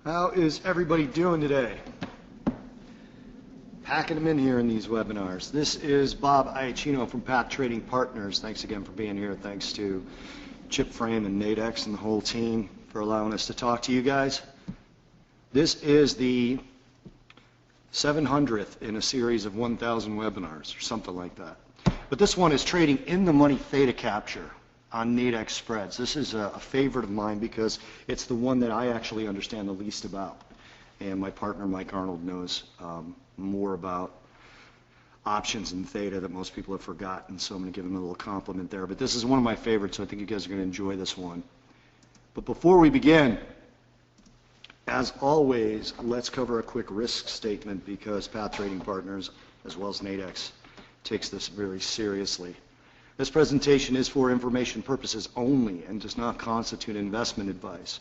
How is everybody doing today? Packing them in here in these webinars. This is Bob Iaccino from Path Trading Partners. Thanks again for being here. Thanks to Chip Frame and Nadex and the whole team for allowing us to talk to you guys. This is the 700th in a series of 1,000 webinars or something like that. But this one is trading in the money theta capture on Nadex Spreads. This is a favorite of mine because it's the one that I actually understand the least about. And my partner Mike Arnold knows more about options in theta that most people have forgotten, so I'm going to give him a little compliment there. But this is one of my favorites, so I think you guys are going to enjoy this one. But before we begin, as always, let's cover a quick risk statement because Path Trading Partners, as well as Nadex, takes this very seriously. This presentation is for information purposes only and does not constitute investment advice,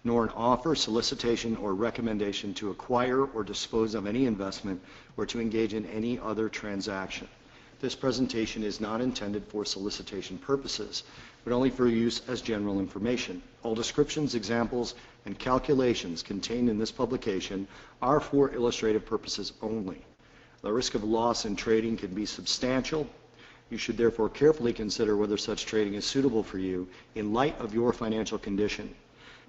nor an offer, solicitation, or recommendation to acquire or dispose of any investment or to engage in any other transaction. This presentation is not intended for solicitation purposes, but only for use as general information. All descriptions, examples, and calculations contained in this publication are for illustrative purposes only. The risk of loss in trading can be substantial. You should therefore carefully consider whether such trading is suitable for you in light of your financial condition.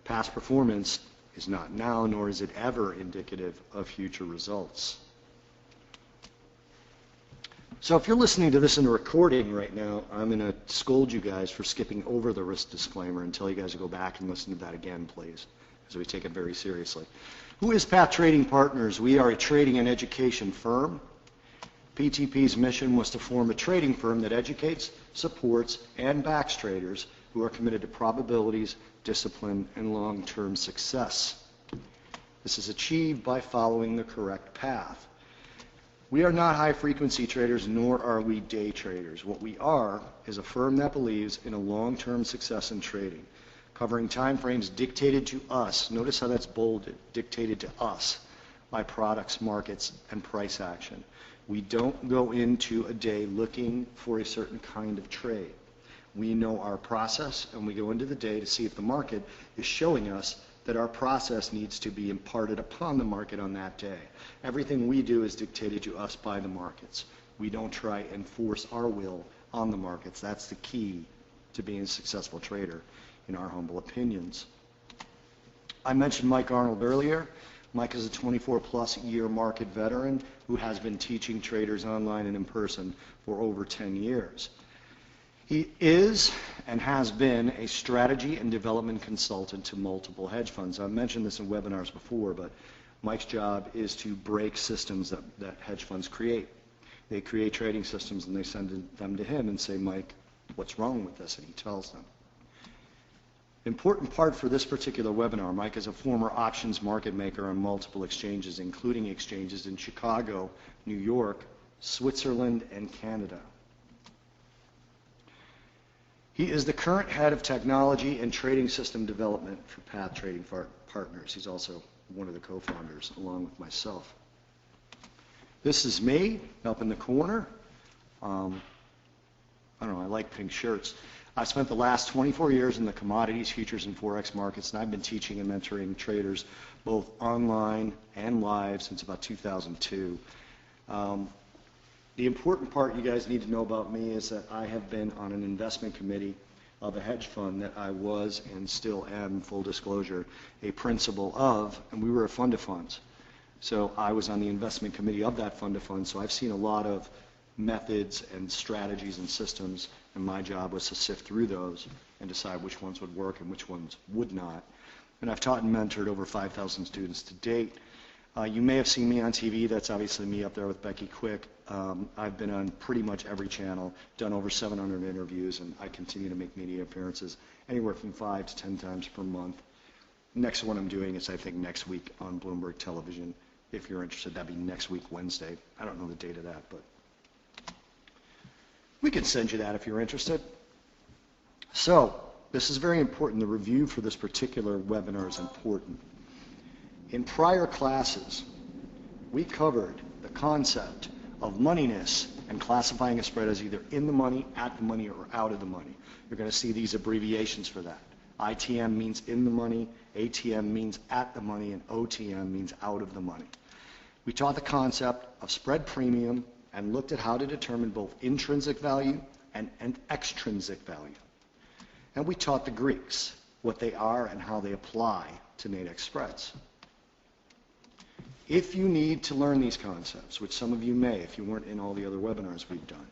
Past performance is not now, nor is it ever indicative of future results. So if you're listening to this in a recording right now, I'm going to scold you guys for skipping over the risk disclaimer and tell you guys to go back and listen to that again, please, because we take it very seriously. Who is Path Trading Partners? We are a trading and education firm. PTP's mission was to form a trading firm that educates, supports, and backs traders who are committed to probabilities, discipline, and long-term success. This is achieved by following the correct path. We are not high-frequency traders, nor are we day traders. What we are is a firm that believes in a long-term success in trading, covering time frames dictated to us. Notice how that's bolded, dictated to us by products, markets, and price action. We don't go into a day looking for a certain kind of trade. We know our process, and we go into the day to see if the market is showing us that our process needs to be imparted upon the market on that day. Everything we do is dictated to us by the markets. We don't try and force our will on the markets. That's the key to being a successful trader, in our humble opinions. I mentioned Mike Arnold earlier. Mike is a 24-plus year market veteran who has been teaching traders online and in person for over 10 years. He is and has been a strategy and development consultant to multiple hedge funds. I've mentioned this in webinars before, but Mike's job is to break systems that hedge funds create. They create trading systems and they send them to him and say, Mike, what's wrong with this? And he tells them. Important part for this particular webinar, Mike is a former options market maker on multiple exchanges, including exchanges in Chicago, New York, Switzerland, and Canada. He is the current head of technology and trading system development for Path Trading Partners. He's also one of the co-founders, along with myself. This is me up in the corner. I don't know, I like pink shirts. I spent the last 24 years in the commodities, futures, and forex markets, and I've been teaching and mentoring traders both online and live since about 2002. The important part you guys need to know about me is that I have been on an investment committee of a hedge fund that I was and still am, full disclosure, a principal of, and we were a fund of funds. So I was on the investment committee of that fund of funds, so I've seen a lot of methods and strategies and systems, and my job was to sift through those and decide which ones would work and which ones would not. And I've taught and mentored over 5,000 students to date. You may have seen me on TV. That's obviously me up there with Becky Quick. I've been on pretty much every channel, done over 700 interviews, and I continue to make media appearances anywhere from 5 to 10 times per month. Next one I'm doing is, I think, next week on Bloomberg Television. If you're interested, that'd be next week, Wednesday. I don't know the date of that, but we can send you that if you're interested. So this is very important. The review for this particular webinar is important. In prior classes, we covered the concept of moneyness and classifying a spread as either in the money, at the money, or out of the money. You're going to see these abbreviations for that. ITM means in the money, ATM means at the money, and OTM means out of the money. We taught the concept of spread premium and looked at how to determine both intrinsic value and extrinsic value. And we taught the Greeks what they are and how they apply to Nadex spreads. If you need to learn these concepts, which some of you may if you weren't in all the other webinars we've done,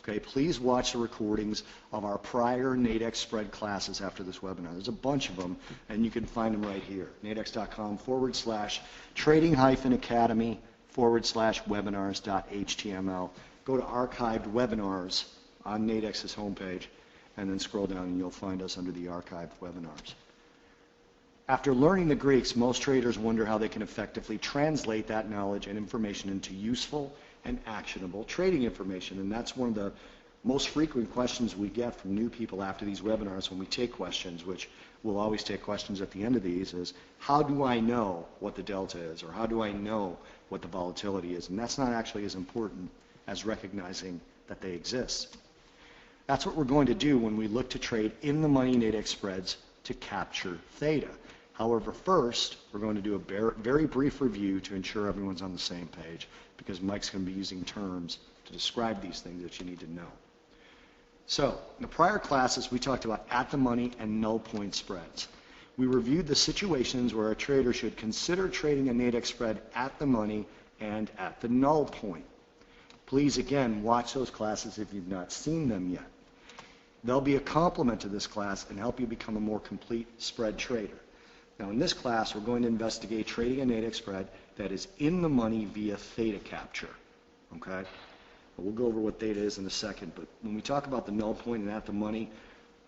okay, please watch the recordings of our prior Nadex spread classes after this webinar. There's a bunch of them, and you can find them right here, nadex.com/trading-academy/webinars.html. Go to archived webinars on Nadex's homepage, and then scroll down and you'll find us under the archived webinars. After learning the Greeks, most traders wonder how they can effectively translate that knowledge and information into useful and actionable trading information. And that's one of the most frequent questions we get from new people after these webinars when we take questions, which we'll always take questions at the end of these, is how do I know what the delta is, or how do I know what the volatility is? And that's not actually as important as recognizing that they exist. That's what we're going to do when we look to trade in the money Nadex spreads to capture theta. However, first, we're going to do a very brief review to ensure everyone's on the same page, because Mike's going to be using terms to describe these things that you need to know. So, in the prior classes, we talked about at-the-money and null point spreads. We reviewed the situations where a trader should consider trading a Nadex spread at the money and at the null point. Please, again, watch those classes if you've not seen them yet. They'll be a complement to this class and help you become a more complete spread trader. Now, in this class, we're going to investigate trading a Nadex spread that is in the money via theta capture. Okay? We'll go over what theta is in a second, but when we talk about the null point and at the money,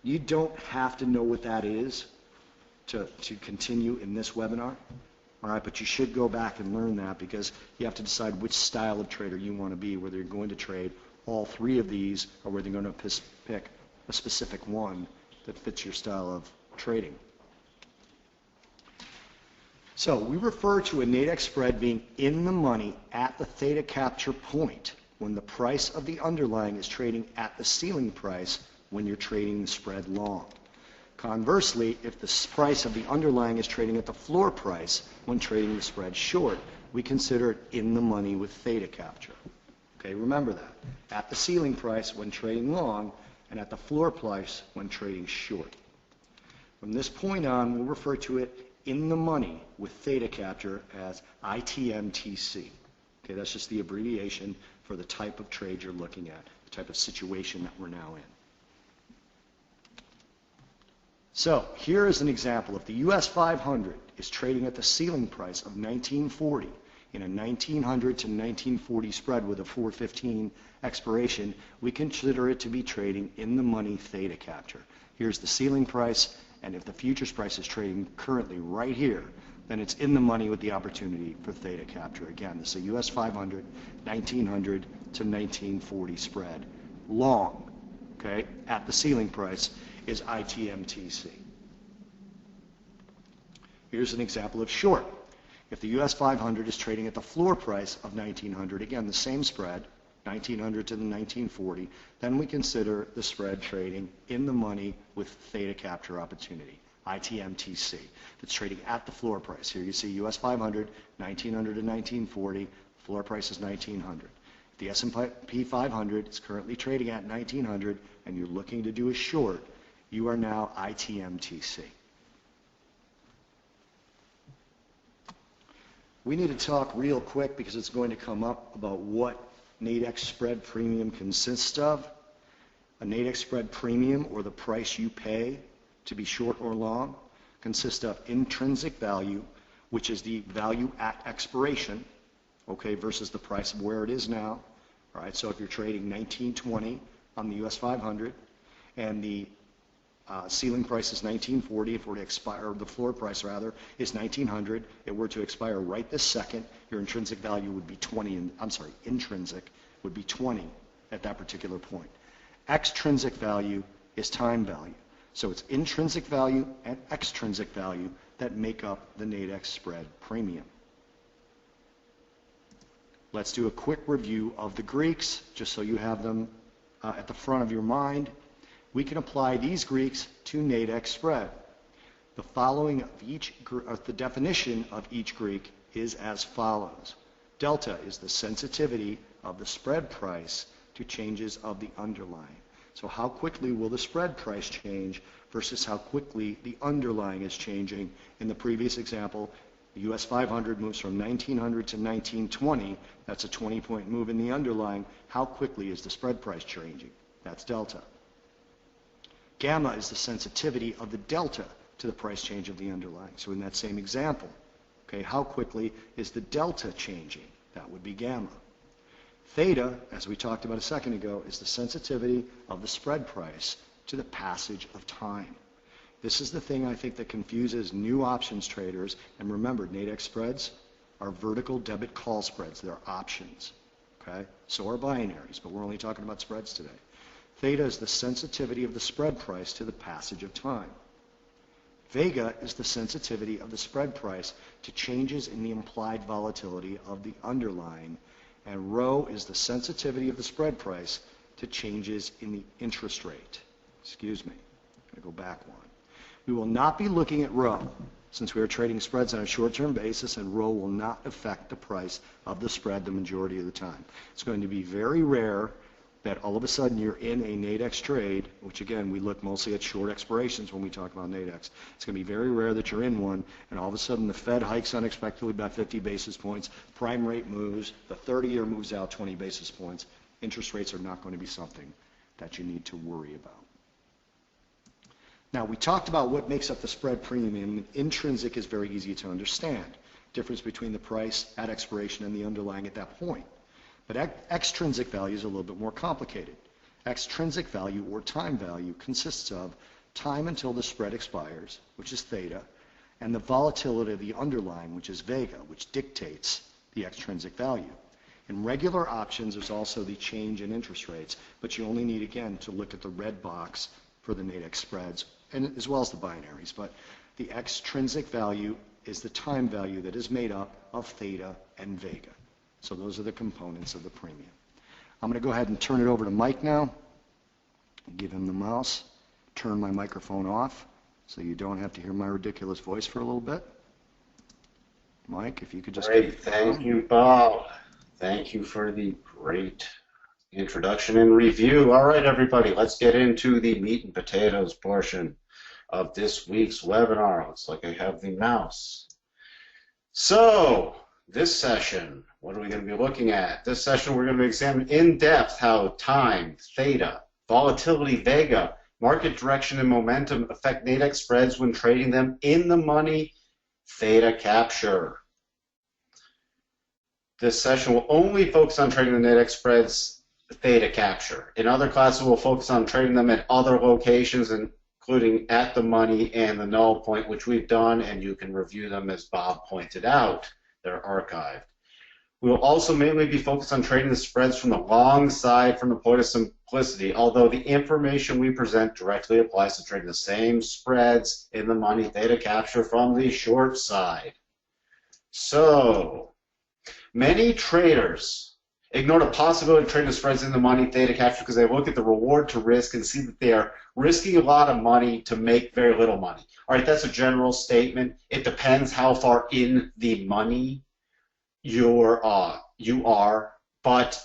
you don't have to know what that is to continue in this webinar. All right, but you should go back and learn that, because you have to decide which style of trader you want to be, whether you're going to trade all three of these or whether you're going to pick a specific one that fits your style of trading. So we refer to a Nadex spread being in the money at the theta capture point when the price of the underlying is trading at the ceiling price when you're trading the spread long. Conversely, if the price of the underlying is trading at the floor price when trading the spread short, we consider it in the money with theta capture. Okay, remember that. At the ceiling price when trading long, and at the floor price when trading short. From this point on, we'll refer to it in the money with theta capture as ITM TC. Okay, that's just the abbreviation for the type of trade you're looking at, the type of situation that we're now in. So here is an example. If the US 500 is trading at the ceiling price of 1940 in a 1900 to 1940 spread with a 415 expiration, we consider it to be trading in the money theta capture. Here's the ceiling price, and if the futures price is trading currently right here, then it's in the money with the opportunity for theta capture. Again, this is a US 500, 1900 to 1940 spread. Long, okay, at the ceiling price is ITM TC. Here's an example of short. If the US 500 is trading at the floor price of 1900, again, the same spread, 1900 to the 1940, then we consider the spread trading in the money with theta capture opportunity, ITM TC. That's trading at the floor price. Here you see US 500, 1900 to 1940, floor price is 1900. If the S&P 500 is currently trading at 1900 and you're looking to do a short, you are now ITM TC. We need to talk real quick because it's going to come up about what Nadex spread premium consists of. A Nadex spread premium, or the price you pay to be short or long, consists of intrinsic value, which is the value at expiration, okay, versus the price of where it is now. All right, so if you're trading 1920 on the US 500 and the ceiling price is 1940, if it were to expire, or the floor price rather, is 1900, it were to expire right this second, your intrinsic value would be 20, intrinsic would be 20 at that particular point. Extrinsic value is time value. So it's intrinsic value and extrinsic value that make up the Nadex spread premium. Let's do a quick review of the Greeks, just so you have them at the front of your mind. We can apply these Greeks to Nadex spread. The following of the definition of each Greek is as follows. Delta is the sensitivity of the spread price to changes of the underlying. So how quickly will the spread price change versus how quickly the underlying is changing? In the previous example, the US 500 moves from 1900 to 1920. That's a 20-point move in the underlying. How quickly is the spread price changing? That's delta. Gamma is the sensitivity of the delta to the price change of the underlying. So in that same example, okay, how quickly is the delta changing? That would be gamma. Theta, as we talked about a second ago, is the sensitivity of the spread price to the passage of time. This is the thing I think that confuses new options traders. And remember, Nadex spreads are vertical debit call spreads. They're options. Okay? So are binaries, but we're only talking about spreads today. Theta is the sensitivity of the spread price to the passage of time. Vega is the sensitivity of the spread price to changes in the implied volatility of the underlying. And rho is the sensitivity of the spread price to changes in the interest rate. Excuse me. I'm going to go back one. We will not be looking at rho since we are trading spreads on a short-term basis, and rho will not affect the price of the spread the majority of the time. It's going to be very rare that all of a sudden you're in a Nadex trade, which again, we look mostly at short expirations when we talk about Nadex. It's going to be very rare that you're in one, and all of a sudden the Fed hikes unexpectedly by 50 basis points, prime rate moves, the 30-year moves out 20 basis points. Interest rates are not going to be something that you need to worry about. Now, we talked about what makes up the spread premium. Intrinsic is very easy to understand. Difference between the price at expiration and the underlying at that point. But extrinsic value is a little bit more complicated. Extrinsic value, or time value, consists of time until the spread expires, which is theta, and the volatility of the underlying, which is vega, which dictates the extrinsic value. In regular options, there's also the change in interest rates, but you only need, again, to look at the red box for the Nadex spreads, and as well as the binaries. But the extrinsic value is the time value that is made up of theta and vega. So those are the components of the premium. I'm going to go ahead and turn it over to Mike now. Give him the mouse. Turn my microphone off so you don't have to hear my ridiculous voice for a little bit. Mike, if you could just... Great. Thank you, Bob. Thank you for the great introduction and review. All right, everybody, let's get into the meat and potatoes portion of this week's webinar. Looks like I have the mouse. So, this session, what are we going to be looking at? This session, we're going to examine in depth how time, theta, volatility, vega, market direction, and momentum affect Nadex spreads when trading them in the money, theta capture. This session will only focus on trading the Nadex spreads, theta capture. In other classes, we'll focus on trading them at other locations, including at the money and the null point, which we've done, and you can review them as Bob pointed out. They're archived. We will also mainly be focused on trading the spreads from the long side from the point of simplicity, although the information we present directly applies to trading the same spreads in the money theta capture from the short side. So, many traders ignore the possibility of trading the spreads in the money theta capture because they look at the reward to risk and see that they are risking a lot of money to make very little money. All right, that's a general statement. It depends how far in the money you are, but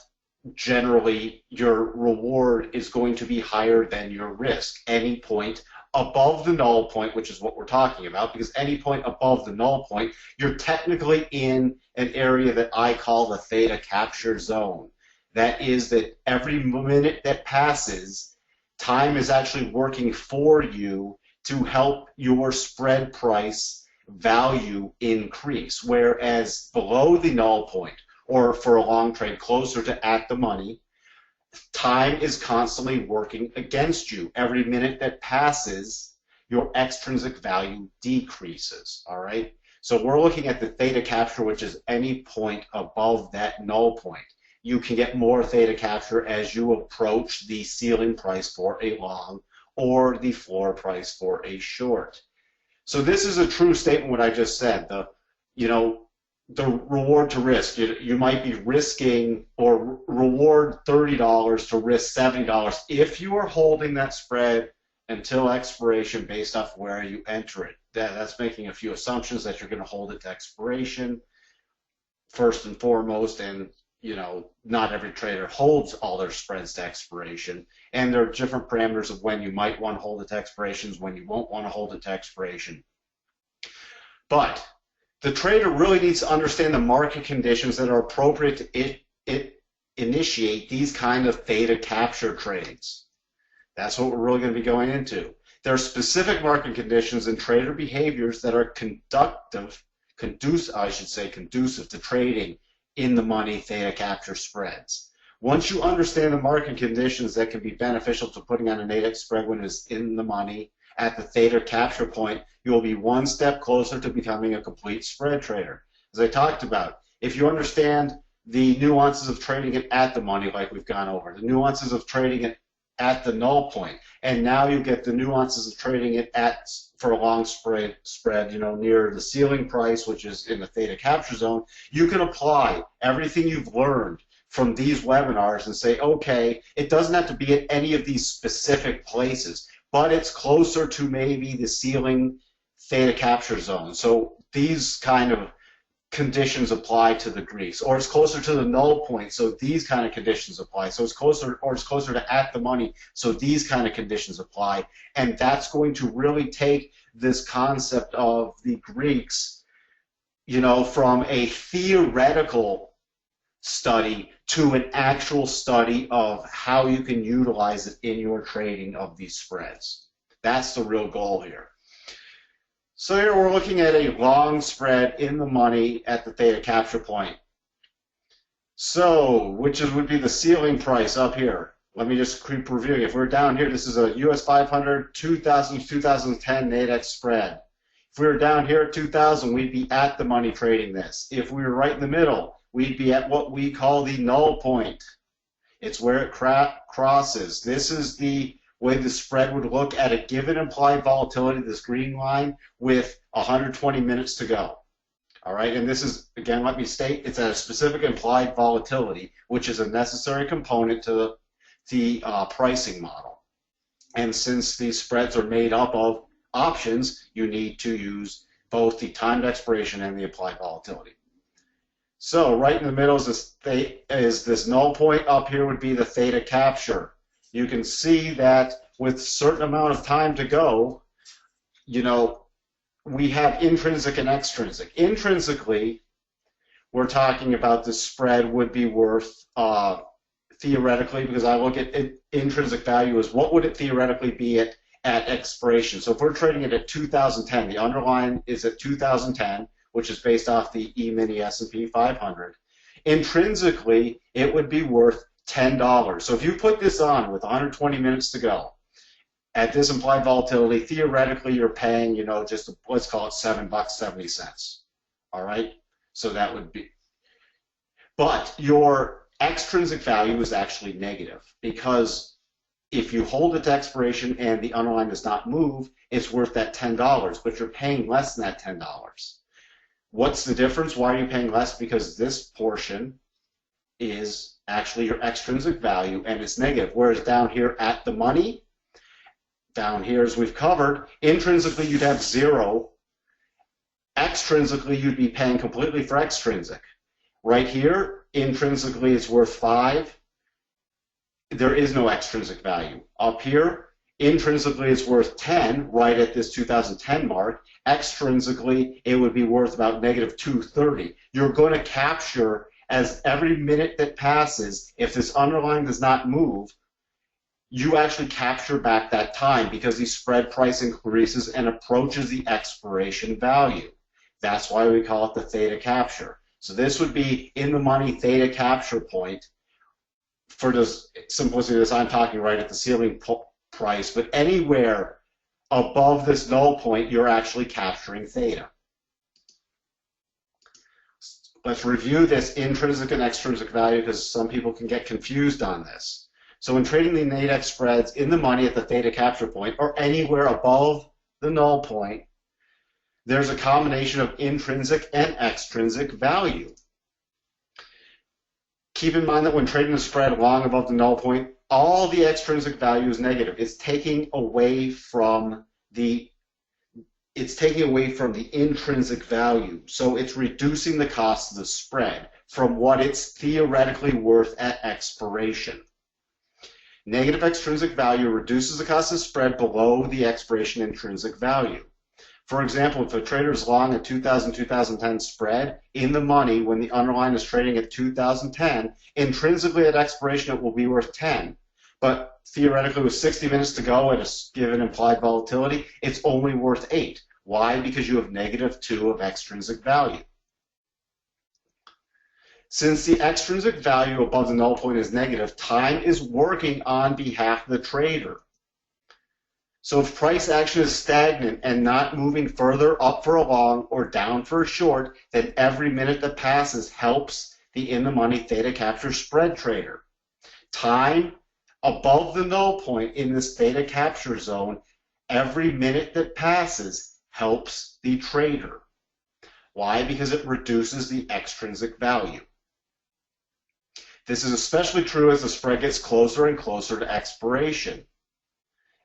generally your reward is going to be higher than your risk. Any point above the null point, which is what we're talking about, because any point above the null point, you're technically in an area that I call the theta capture zone. That is that every minute that passes, time is actually working for you to help your spread price value increase, whereas below the null point, or for a long trade closer to at the money, time is constantly working against you. Every minute that passes, your extrinsic value decreases, all right? So we're looking at the theta capture, which is any point above that null point. You can get more theta capture as you approach the ceiling price for a long or the floor price for a short. So this is a true statement what I just said. The reward to risk. You might be risking or reward $30 to risk $70 if you are holding that spread until expiration based off where you enter it. That's making a few assumptions that you're going to hold it to expiration first and foremost, and not every trader holds all their spreads to expiration, and there are different parameters of when you might want to hold it to expiration, when you won't want to hold it to expiration. But the trader really needs to understand the market conditions that are appropriate to initiate these kind of theta capture trades. That's what we're really going to be going into. There are specific market conditions and trader behaviors that are conducive to trading in the money theta capture spreads. Once you understand the market conditions that can be beneficial to putting on a Nadex spread when it's in the money at the theta capture point, you will be one step closer to becoming a complete spread trader. As I talked about, if you understand the nuances of trading it at the money, like we've gone over, the nuances of trading it at the null point, and now you get the nuances of trading it for a long spread, near the ceiling price, which is in the theta capture zone, you can apply everything you've learned from these webinars and say, okay, it doesn't have to be at any of these specific places, but it's closer to maybe the ceiling theta capture zone. So these kind of conditions apply to the Greeks, or it's closer to the null point, so these kind of conditions apply. So it's closer to at the money, so these kind of conditions apply. And that's going to really take this concept of the Greeks, from a theoretical study to an actual study of how you can utilize it in your trading of these spreads. That's the real goal here. So here we're looking at a long spread in the money at the theta capture point. So, would be the ceiling price up here. Let me just keep reviewing. If we're down here, this is a US 500 2010 Nadex spread. If we were down here at 2000, we'd be at the money trading this. If we were right in the middle, we'd be at what we call the null point. It's where it crosses. This is the way the spread would look at a given implied volatility, this green line, with 120 minutes to go. All right, and this is, again, let me state, it's at a specific implied volatility, which is a necessary component to the pricing model. And since these spreads are made up of options, you need to use both the timed expiration and the applied volatility. So right in the middle is this null point. Up here would be the theta capture. You can see that with a certain amount of time to go, we have intrinsic and extrinsic. Intrinsically, we're talking about the spread would be worth, theoretically, because I look at intrinsic value as what would it theoretically be at expiration. So if we're trading it at 2010, the underlying is at 2010, which is based off the E-mini S&P 500. Intrinsically, it would be worth $10. So if you put this on with 120 minutes to go, at this implied volatility, theoretically you're paying, just let's call it $7.70. All right? So that would be. But your extrinsic value is actually negative, because if you hold it to expiration and the underlying does not move, it's worth that $10, but you're paying less than that $10. What's the difference? Why are you paying less? Because this portion is actually your extrinsic value, and it's negative. Whereas down here at the money, down here as we've covered, intrinsically you'd have 0. Extrinsically you'd be paying completely for extrinsic. Right here, intrinsically it's worth 5. There is no extrinsic value. Up here, intrinsically it's worth 10, right at this 2010 mark. Extrinsically, it would be worth about negative 230. You're going to capture, as every minute that passes, if this underlying does not move, you actually capture back that time, because the spread price increases and approaches the expiration value. That's why we call it the theta capture. So this would be in the money theta capture point. For the simplicity of this, I'm talking right at the ceiling price, but anywhere above this null point, you're actually capturing theta. Let's review this intrinsic and extrinsic value, because some people can get confused on this. So when trading the Nadex spreads in the money at the theta capture point, or anywhere above the null point, there's a combination of intrinsic and extrinsic value. Keep in mind that when trading the spread long above the null point, all the extrinsic value is negative. It's taking away from the intrinsic value. So it's reducing the cost of the spread from what it's theoretically worth at expiration. Negative extrinsic value reduces the cost of the spread below the expiration intrinsic value. For example, if a trader is long a 2000-2010 spread in the money when the underlying is trading at 2010, intrinsically at expiration it will be worth 10. But theoretically with 60 minutes to go at a given implied volatility, it's only worth 8. Why? Because you have -2 of extrinsic value. Since the extrinsic value above the null point is negative, time is working on behalf of the trader. So if price action is stagnant and not moving further up for a long or down for a short, then every minute that passes helps the in-the-money theta capture spread trader. Time above the null point in this theta capture zone, every minute that passes helps the trader. Why? Because it reduces the extrinsic value. This is especially true as the spread gets closer and closer to expiration.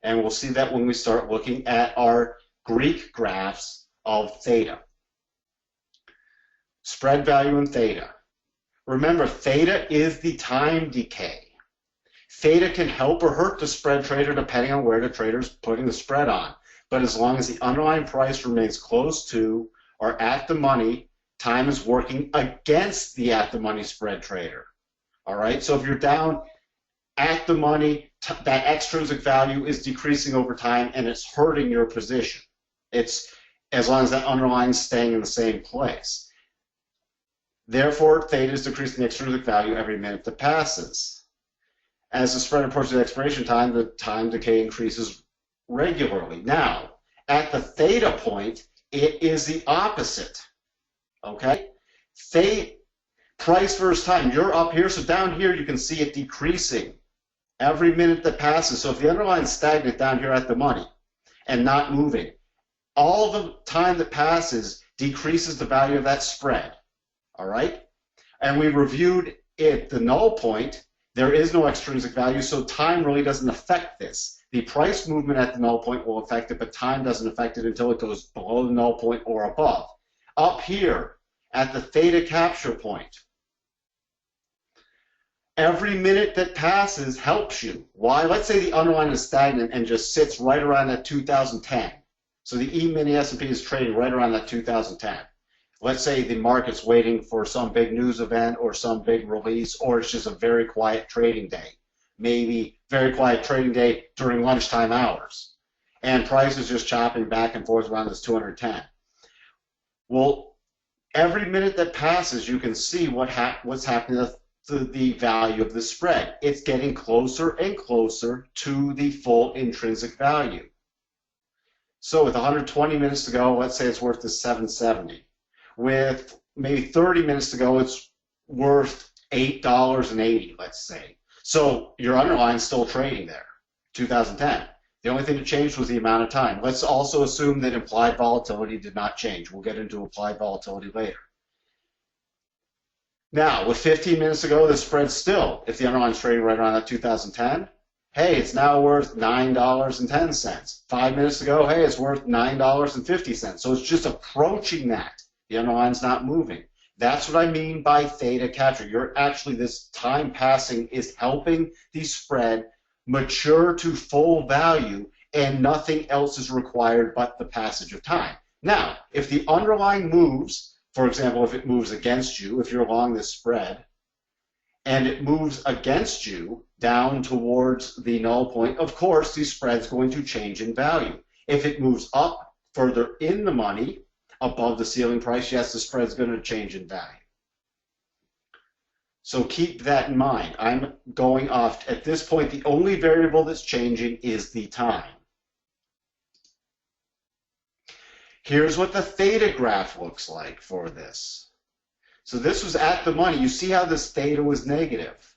And we'll see that when we start looking at our Greek graphs of theta. Spread value in theta. Remember, theta is the time decay. Theta can help or hurt the spread trader depending on where the trader is putting the spread on. But as long as the underlying price remains close to or at the money, time is working against the at the money spread trader. All right, so if you're down at the money, that extrinsic value is decreasing over time and it's hurting your position. It's as long as that underlying is staying in the same place. Therefore, theta is decreasing the extrinsic value every minute that passes. As the spread approaches expiration time, the time decay increases regularly. Now, at the theta point, it is the opposite. Okay? Price versus time. You're up here, so down here you can see it decreasing every minute that passes. So if the underlying is stagnant down here at the money and not moving, all the time that passes decreases the value of that spread. All right? And we reviewed it, the null point. There is no extrinsic value, so time really doesn't affect this. The price movement at the null point will affect it, but time doesn't affect it until it goes below the null point or above. Up here at the theta capture point, every minute that passes helps you. Why? Let's say the underlying is stagnant and just sits right around that 2010. So the E-mini S&P is trading right around that 2010. Let's say the market's waiting for some big news event or some big release, or it's just a very quiet trading day. Maybe very quiet trading day during lunchtime hours. And price is just chopping back and forth around this 210. Well, every minute that passes, you can see what's happening to the value of the spread. It's getting closer and closer to the full intrinsic value. So with 120 minutes to go, let's say it's worth the 770. With maybe 30 minutes to go, it's worth $8.80, let's say. So your underlying is still trading there, 2010. The only thing that changed was the amount of time. Let's also assume that implied volatility did not change. We'll get into applied volatility later. Now, with 15 minutes to go, the spread still, if the underlying is trading right around that 2010, hey, it's now worth $9.10. 5 minutes to go, hey, it's worth $9.50. So it's just approaching that. The underline's not moving. That's what I mean by theta capture. You're actually, this time passing is helping the spread mature to full value, and nothing else is required but the passage of time. Now, if the underlying moves, for example, if it moves against you, if you're along this spread, and it moves against you down towards the null point, of course, the spread's going to change in value. If it moves up further in the money, above the ceiling price, yes, the spread's going to change in value. So keep that in mind. I'm going off, at this point, the only variable that's changing is the time. Here's what the theta graph looks like for this. So this was at the money. You see how this theta was negative.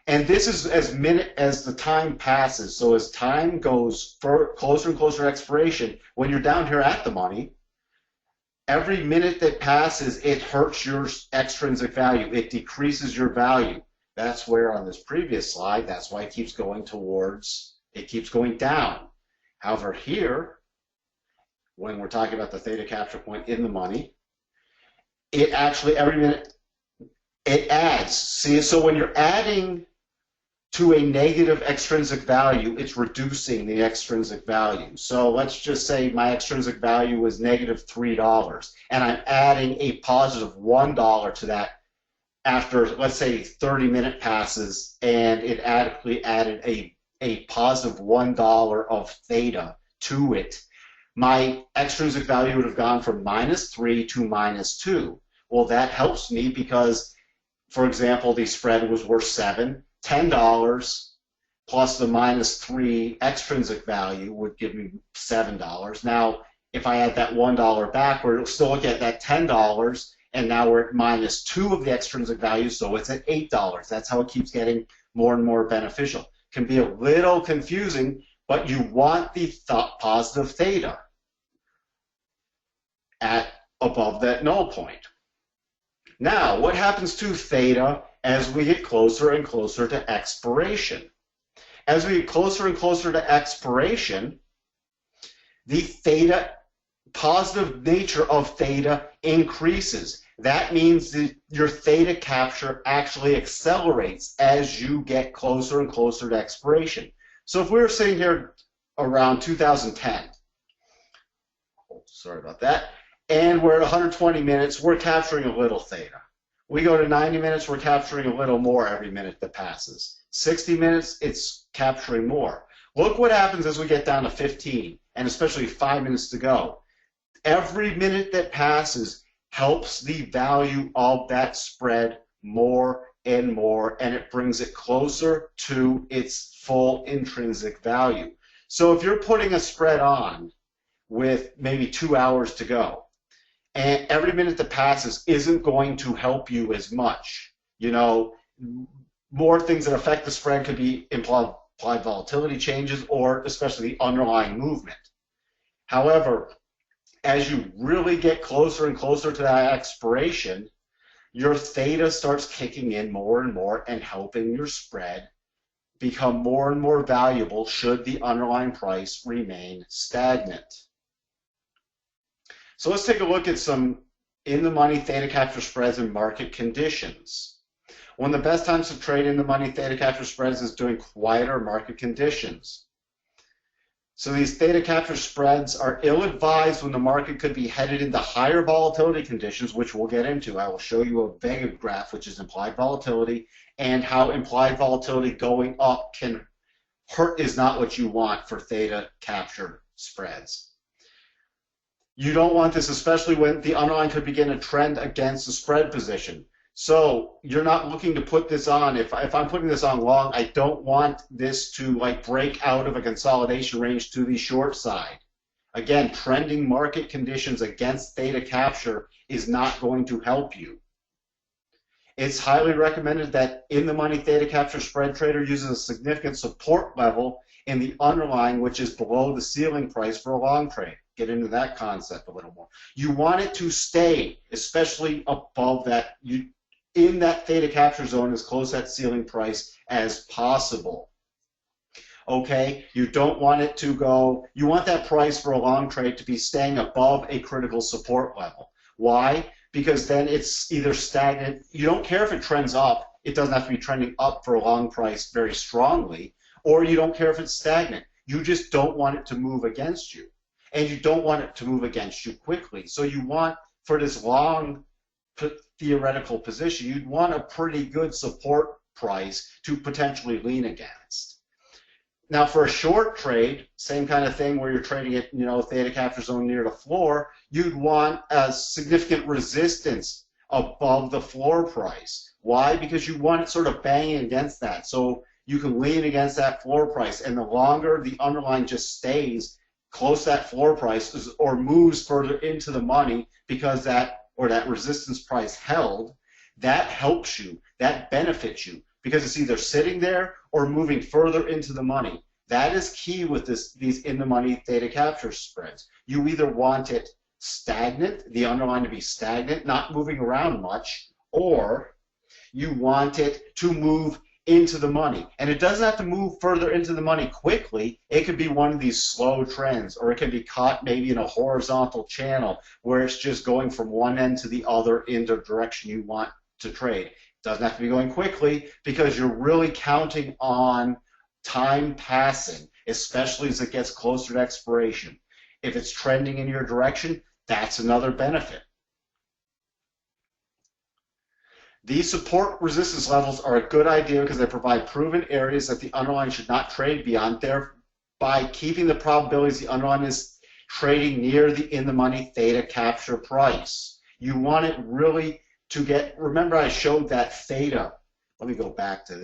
And this is as the time passes. So as time goes closer and closer to expiration, when you're down here at the money, every minute that passes, it hurts your extrinsic value. It decreases your value. That's where on this previous slide, that's why it keeps going down. However, here, when we're talking about the theta capture point in the money, it actually every minute it adds. See, so when you're adding to a negative extrinsic value, it's reducing the extrinsic value. So let's just say my extrinsic value was negative $3, and I'm adding a positive $1 to that after, let's say, 30 minute passes, and it adequately added a positive $1 of theta to it. My extrinsic value would have gone from -3 to -2. Well, that helps me because, for example, the spread was worth $10 plus the -3 extrinsic value would give me $7. Now, if I add that $1 backward, it'll still look at that $10, and now we're at -2 of the extrinsic value, so it's at $8. That's how it keeps getting more and more beneficial. Can be a little confusing, but you want the positive theta at above that null point. Now, what happens to theta as we get closer and closer to expiration? As we get closer and closer to expiration, the theta, positive nature of theta increases. That means that your theta capture actually accelerates as you get closer and closer to expiration. So if we were sitting here around 2010, sorry about that, and we're at 120 minutes, we're capturing a little theta. We go to 90 minutes, we're capturing a little more every minute that passes. 60 minutes, it's capturing more. Look what happens as we get down to 15, and especially 5 minutes to go. Every minute that passes helps the value of that spread more and more, and it brings it closer to its full intrinsic value. So if you're putting a spread on with maybe 2 hours to go, and every minute that passes isn't going to help you as much. You know, more things that affect the spread could be implied volatility changes, or especially the underlying movement. However, as you really get closer and closer to that expiration, your theta starts kicking in more and more and helping your spread become more and more valuable should the underlying price remain stagnant. So let's take a look at some in-the-money theta capture spreads and market conditions. One of the best times to trade in-the-money theta capture spreads is during quieter market conditions. So these theta capture spreads are ill-advised when the market could be headed into higher volatility conditions, which we'll get into. I will show you a Vega graph, which is implied volatility, and how implied volatility going up can hurt is not what you want for theta capture spreads. You don't want this, especially when the underlying could begin a trend against the spread position. So you're not looking to put this on. If I'm putting this on long, I don't want this to like break out of a consolidation range to the short side. Again, trending market conditions against theta capture is not going to help you. It's highly recommended that in-the-money theta capture spread trader uses a significant support level in the underlying, which is below the ceiling price for a long trade. Get into that concept a little more. You want it to stay, especially above that, in that theta capture zone, as close to that ceiling price as possible. Okay, you don't want it to go, you want that price for a long trade to be staying above a critical support level. Why? Because then it's either stagnant, you don't care if it trends up, it doesn't have to be trending up for a long price very strongly, or you don't care if it's stagnant. You just don't want it to move against you. And you don't want it to move against you quickly. So you want, for this long theoretical position, you'd want a pretty good support price to potentially lean against. Now for a short trade, same kind of thing where you're trading at, theta capture zone near the floor, you'd want a significant resistance above the floor price. Why? Because you want it sort of banging against that. So you can lean against that floor price, and the longer the underlying just stays close to that floor price or moves further into the money because that resistance price held, that helps you, that benefits you, because it's either sitting there or moving further into the money. That is key with these in-the-money theta capture spreads. You either want it stagnant, the underlying to be stagnant, not moving around much, or You want it to move into the money. And it doesn't have to move further into the money quickly. It could be one of these slow trends, or it can be caught maybe in a horizontal channel where it's just going from one end to the other in the direction you want to trade. It doesn't have to be going quickly because you're really counting on time passing, especially as it gets closer to expiration. If it's trending in your direction, that's another benefit. These support resistance levels are a good idea because they provide proven areas that the underlying should not trade beyond, thereby keeping the probabilities the underlying is trading near the in-the-money theta capture price. You want it really to get, remember I showed that theta. Let me go back to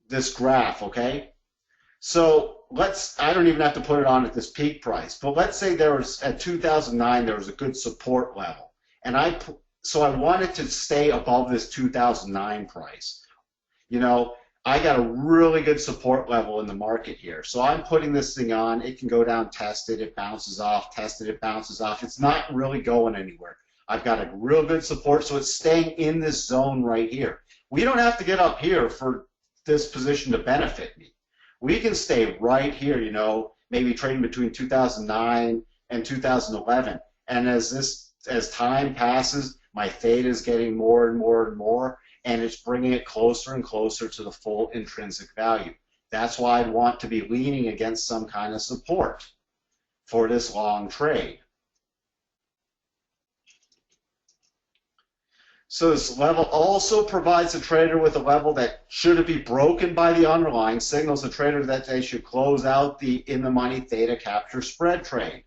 this graph, okay? So I don't even have to put it on at this peak price, but let's say there was, at 2009, there was a good support level. And so I wanted to stay above this 2009 price. You know, I got a really good support level in the market here. So I'm putting this thing on. It can go down, test it, it bounces off, test it, it bounces off. It's not really going anywhere. I've got a real good support, so it's staying in this zone right here. We don't have to get up here for this position to benefit me. We can stay right here, you know, maybe trading between 2009 and 2011. And as time passes, my theta is getting more and more and more, and it's bringing it closer and closer to the full intrinsic value. That's why I'd want to be leaning against some kind of support for this long trade. So this level also provides the trader with a level that, should it be broken by the underlying, signals the trader that they should close out the in-the-money theta capture spread trade.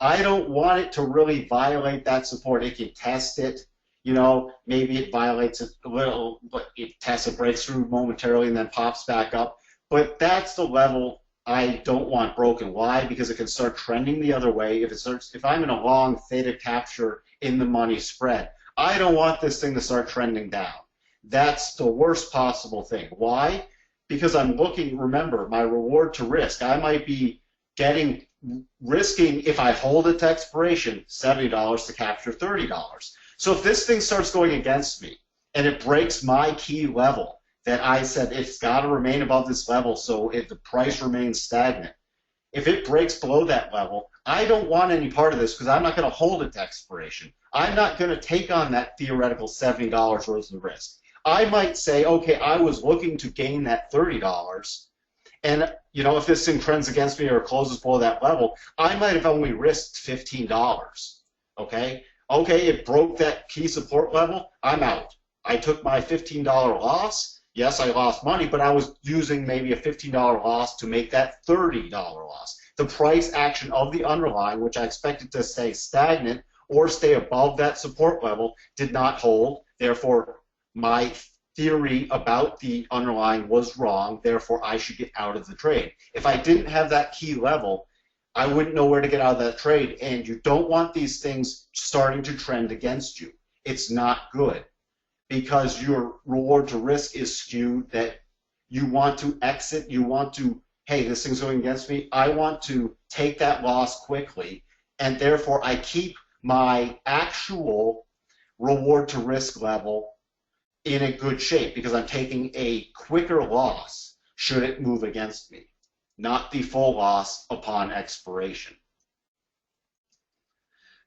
I don't want it to really violate that support. It can test it, you know, maybe it violates it a little, but it tests it, breaks through momentarily, and then pops back up. But that's the level I don't want broken. Why? Because it can start trending the other way. If I'm in a long theta capture in-the-money spread, I don't want this thing to start trending down. That's the worst possible thing. Why? Because I'm looking, remember, my reward to risk. I might be risking, if I hold it to expiration, $70 to capture $30. So if this thing starts going against me and it breaks my key level that I said it's got to remain above this level so if the price remains stagnant, if it breaks below that level, I don't want any part of this because I'm not going to hold it to expiration. I'm not going to take on that theoretical $70 worth of risk. I might say, okay, I was looking to gain that $30, and you know, if this thing trends against me or closes below that level, I might have only risked $15. Okay, it broke that key support level. I'm out. I took my $15 loss. Yes, I lost money, but I was using maybe a $15 loss to make that $30 loss. The price action of the underlying, which I expected to stay stagnant or stay above that support level, did not hold. Therefore, my theory about the underlying was wrong. Therefore, I should get out of the trade. If I didn't have that key level, I wouldn't know where to get out of that trade. And you don't want these things starting to trend against you. It's not good because your reward to risk is skewed, that you want to exit, you want to, hey, this thing's going against me. I want to take that loss quickly, and therefore I keep my actual reward to risk level in a good shape because I'm taking a quicker loss should it move against me, not the full loss upon expiration.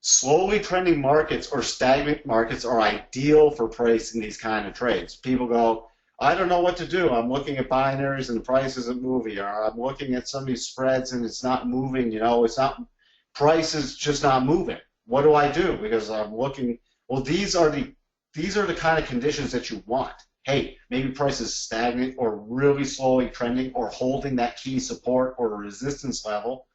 Slowly trending markets or stagnant markets are ideal for pricing these kind of trades. People go, I don't know what to do. I'm looking at binaries and the price isn't moving, or I'm looking at some of these spreads and it's not moving. You know, it's not, price is just not moving. What do I do? Because I'm looking. Well, these are the kind of conditions that you want. Hey, maybe price is stagnant or really slowly trending or holding that key support or resistance level.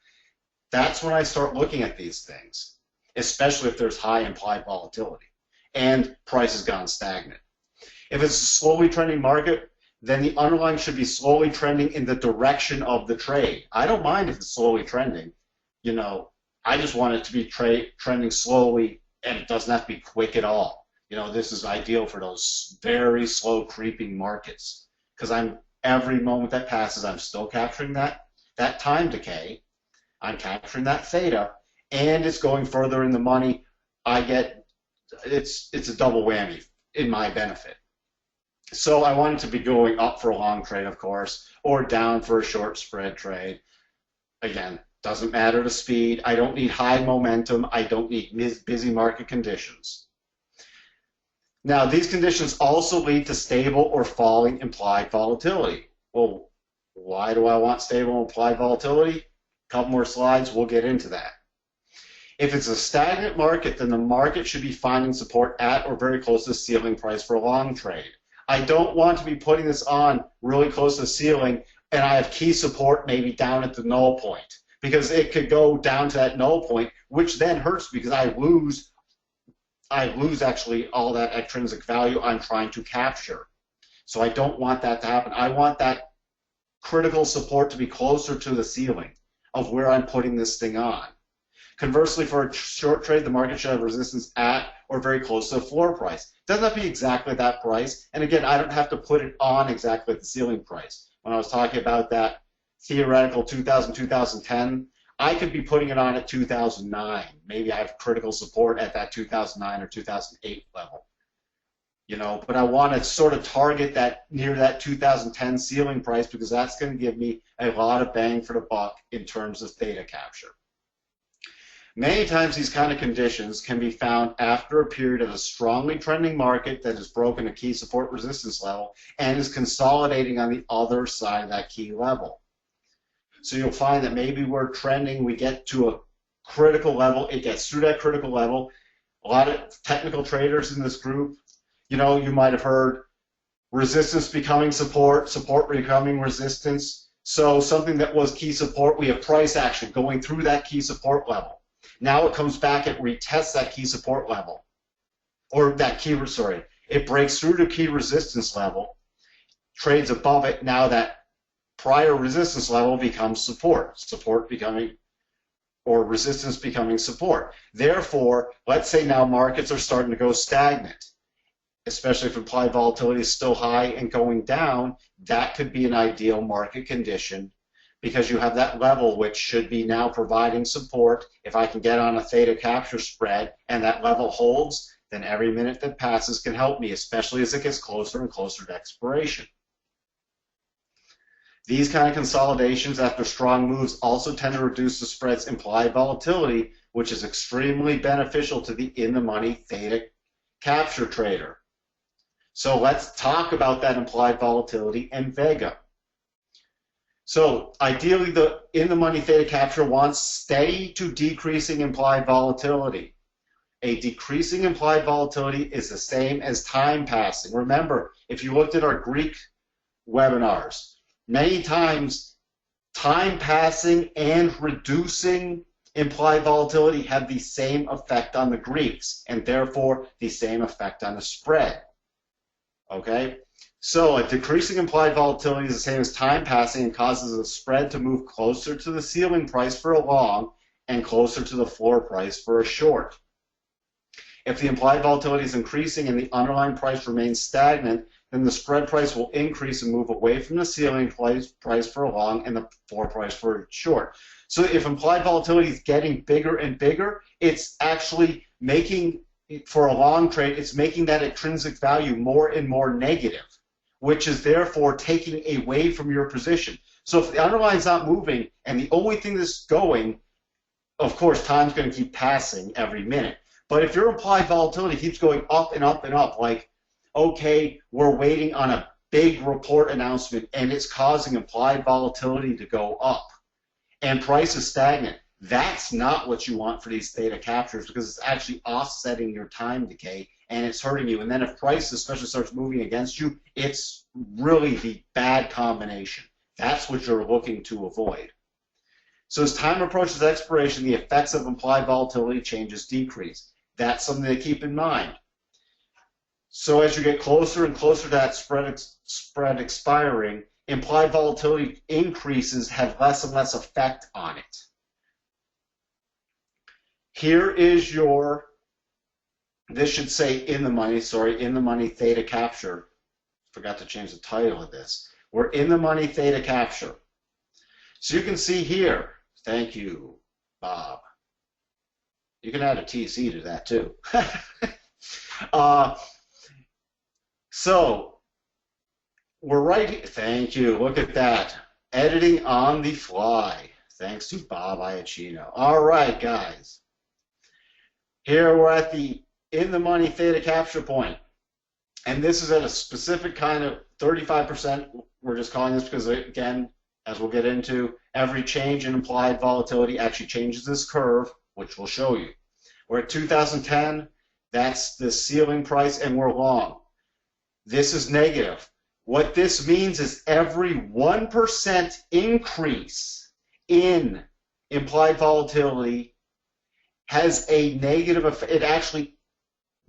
That's when I start looking at these things, especially if there's high implied volatility and price has gone stagnant. If it's a slowly trending market, then the underlying should be slowly trending in the direction of the trade. I don't mind if it's slowly trending. You know, I just want it to be trending slowly, and it doesn't have to be quick at all. You know, this is ideal for those very slow creeping markets because every moment that passes, I'm still capturing that time decay. I'm capturing that theta, and it's going further in the money. It's a double whammy in my benefit. So I want it to be going up for a long trade, of course, or down for a short spread trade. Again, doesn't matter the speed. I don't need high momentum. I don't need busy market conditions. Now, these conditions also lead to stable or falling implied volatility. Well, why do I want stable implied volatility? A couple more slides, we'll get into that. If it's a stagnant market, then the market should be finding support at or very close to the ceiling price for a long trade. I don't want to be putting this on really close to the ceiling and I have key support maybe down at the null point, because it could go down to that null point, which then hurts because I lose actually all that extrinsic value I'm trying to capture. So I don't want that to happen. I want that critical support to be closer to the ceiling of where I'm putting this thing on. Conversely, for a short trade, the market should have resistance at or very close to the floor price. It doesn't have to be exactly that price. And again, I don't have to put it on exactly at the ceiling price. When I was talking about that theoretical 2000-2010, I could be putting it on at 2009. Maybe I have critical support at that 2009 or 2008 level. But I want to sort of target that near that 2010 ceiling price, because that's going to give me a lot of bang for the buck in terms of theta capture. Many times these kind of conditions can be found after a period of a strongly trending market that has broken a key support resistance level and is consolidating on the other side of that key level. So you'll find that maybe we're trending, we get to a critical level, it gets through that critical level. A lot of technical traders in this group, you might have heard resistance becoming support, support becoming resistance. So something that was key support, we have price action going through that key support level. Now it comes back and retests that key support level, or it breaks through to key resistance level, trades above it. Now that prior resistance level becomes support, or resistance becoming support. Therefore, let's say now markets are starting to go stagnant, especially if implied volatility is still high and going down. That could be an ideal market condition, because you have that level which should be now providing support. If I can get on a theta capture spread and that level holds, then every minute that passes can help me, especially as it gets closer and closer to expiration. These kind of consolidations after strong moves also tend to reduce the spread's implied volatility, which is extremely beneficial to the in-the-money theta capture trader. So let's talk about that implied volatility in Vega. So ideally, the in-the-money theta capture wants steady to decreasing implied volatility. A decreasing implied volatility is the same as time passing. Remember, if you looked at our Greek webinars, many times time passing and reducing implied volatility have the same effect on the Greeks, and therefore the same effect on the spread. Okay? So a decreasing implied volatility is the same as time passing and causes the spread to move closer to the ceiling price for a long and closer to the floor price for a short. If the implied volatility is increasing and the underlying price remains stagnant, then the spread price will increase and move away from the ceiling price for a long and the floor price for a short. So if implied volatility is getting bigger and bigger, it's actually making, for a long trade, it's making that intrinsic value more and more negative, which is therefore taking away from your position. So if the underlying is not moving and the only thing that's going, of course, time's going to keep passing every minute. But if your implied volatility keeps going up and up and up, like, okay, we're waiting on a big report announcement and it's causing implied volatility to go up and price is stagnant, that's not what you want for these theta captures, because it's actually offsetting your time decay and it's hurting you. And then if price especially starts moving against you, it's really the bad combination. That's what you're looking to avoid. So as time approaches expiration, the effects of implied volatility changes decrease. That's something to keep in mind. So as you get closer and closer to that spread expiring, implied volatility increases have less and less effect on it. Here is your, this should say in the money theta capture. Forgot to change the title of this. We're in the money theta capture. So you can see here, thank you, Bob. You can add a TC to that too. So we're right here. Thank you. Look at that. Editing on the fly. Thanks to Bob Iaccino. All right, guys. Here we're at the in-the-money theta capture point. And this is at a specific kind of 35%. We're just calling this because, again, as we'll get into, every change in implied volatility actually changes this curve, which we'll show you. We're at 2010. That's the ceiling price, and we're long. This is negative. What this means is every 1% increase in implied volatility has a negative effect. It actually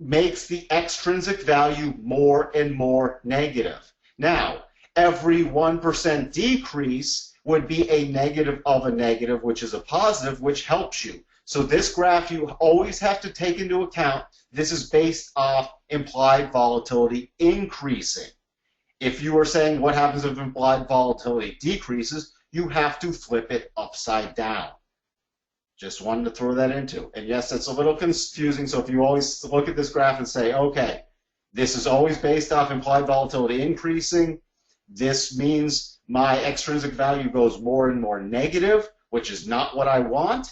makes the extrinsic value more and more negative. Now, every 1% decrease would be a negative of a negative, which is a positive, which helps you. So this graph you always have to take into account. This is based off implied volatility increasing. If you were saying what happens if implied volatility decreases, you have to flip it upside down. Just wanted to throw that into. And yes, it's a little confusing, so if you always look at this graph and say, okay, this is always based off implied volatility increasing, this means my extrinsic value goes more and more negative, which is not what I want,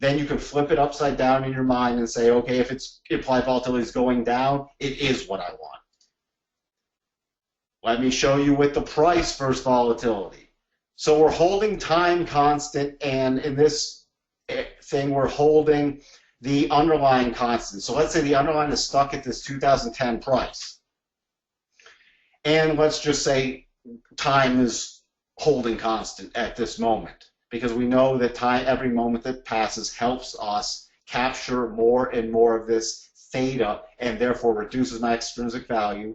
then you can flip it upside down in your mind and say, okay, if it's implied volatility is going down, it is what I want. Let me show you with the price versus volatility. So we're holding time constant, and in this thing we're holding the underlying constant. So let's say the underlying is stuck at this 2010 price. And let's just say time is holding constant at this moment, because we know that time, every moment that passes helps us capture more and more of this theta and therefore reduces my extrinsic value.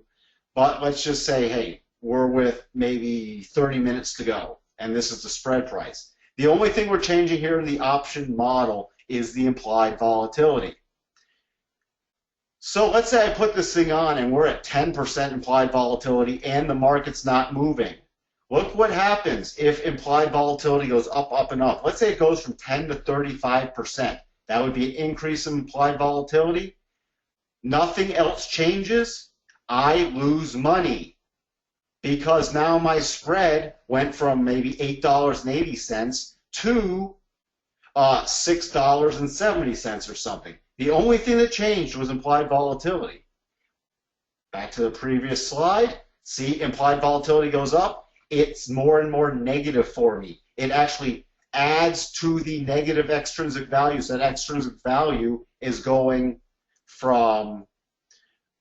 But let's just say, hey, we're with maybe 30 minutes to go, and this is the spread price. The only thing we're changing here in the option model is the implied volatility. So let's say I put this thing on and we're at 10% implied volatility and the market's not moving. Look what happens if implied volatility goes up, up, and up. Let's say it goes from 10 to 35%. That would be an increase in implied volatility. Nothing else changes. I lose money because now my spread went from maybe $8.80 to $6.70 or something. The only thing that changed was implied volatility. Back to the previous slide. See, implied volatility goes up. It's more and more negative for me. It actually adds to the negative extrinsic value. So that extrinsic value is going from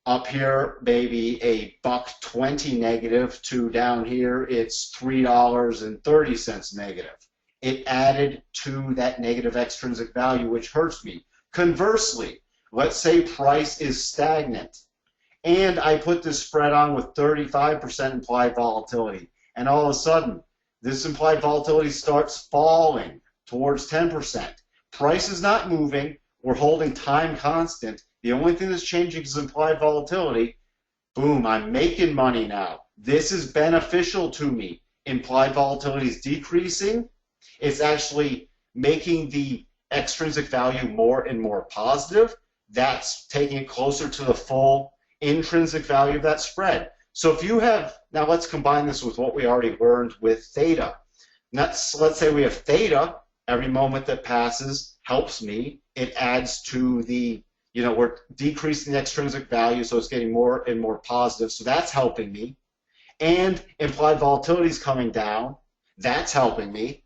up here maybe $1.20 negative to down here it's $3.30 negative. It added to that negative extrinsic value, which hurts me. Conversely, let's say price is stagnant and I put this spread on with 35% implied volatility, and all of a sudden this implied volatility starts falling towards 10%. Price is not moving. We're holding time constant. The only thing that's changing is implied volatility. Boom, I'm making money now. This is beneficial to me. Implied volatility is decreasing. It's actually making the extrinsic value more and more positive. That's taking it closer to the full intrinsic value of that spread. So if you have, now let's combine this with what we already learned with theta. Let's say we have theta. Every moment that passes helps me. It adds to the, we're decreasing the extrinsic value, so it's getting more and more positive. So that's helping me. And implied volatility is coming down. That's helping me.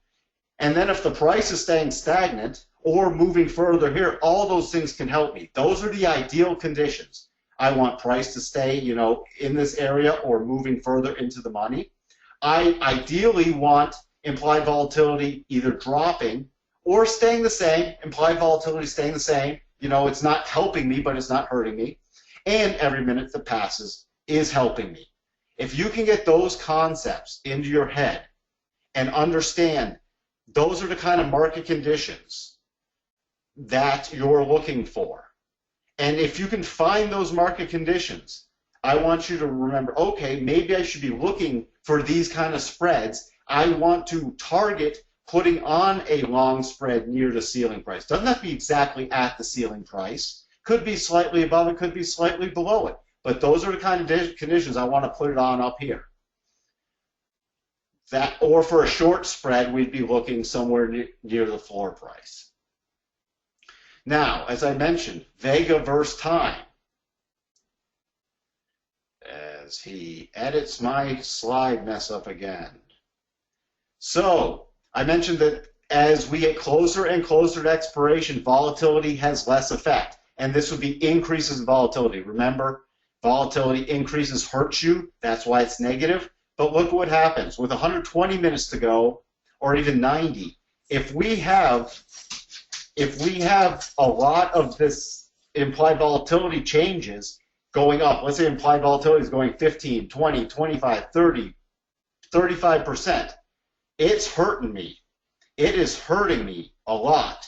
And then if the price is staying stagnant or moving further here, all those things can help me. Those are the ideal conditions. I want price to stay, in this area or moving further into the money. I ideally want implied volatility either dropping or staying the same. Implied volatility staying the same. It's not helping me, but it's not hurting me. And every minute that passes is helping me. If you can get those concepts into your head and understand those are the kind of market conditions that you're looking for. And if you can find those market conditions, I want you to remember, okay, maybe I should be looking for these kind of spreads. I want to target putting on a long spread near the ceiling price. Doesn't have to be exactly at the ceiling price. Could be slightly above it, could be slightly below it. But those are the kind of conditions I want to put it on up here. that, or for a short spread, we'd be looking somewhere near the floor price. Now, as I mentioned, Vega versus time. As he edits my slide mess up again. So, I mentioned that as we get closer and closer to expiration, volatility has less effect. And this would be increases in volatility. Remember, volatility increases hurts you. That's why it's negative. But look what happens. With 120 minutes to go, or even 90, if we have a lot of this implied volatility changes going up, let's say implied volatility is going 15, 20, 25, 30, 35%, it's hurting me. It is hurting me a lot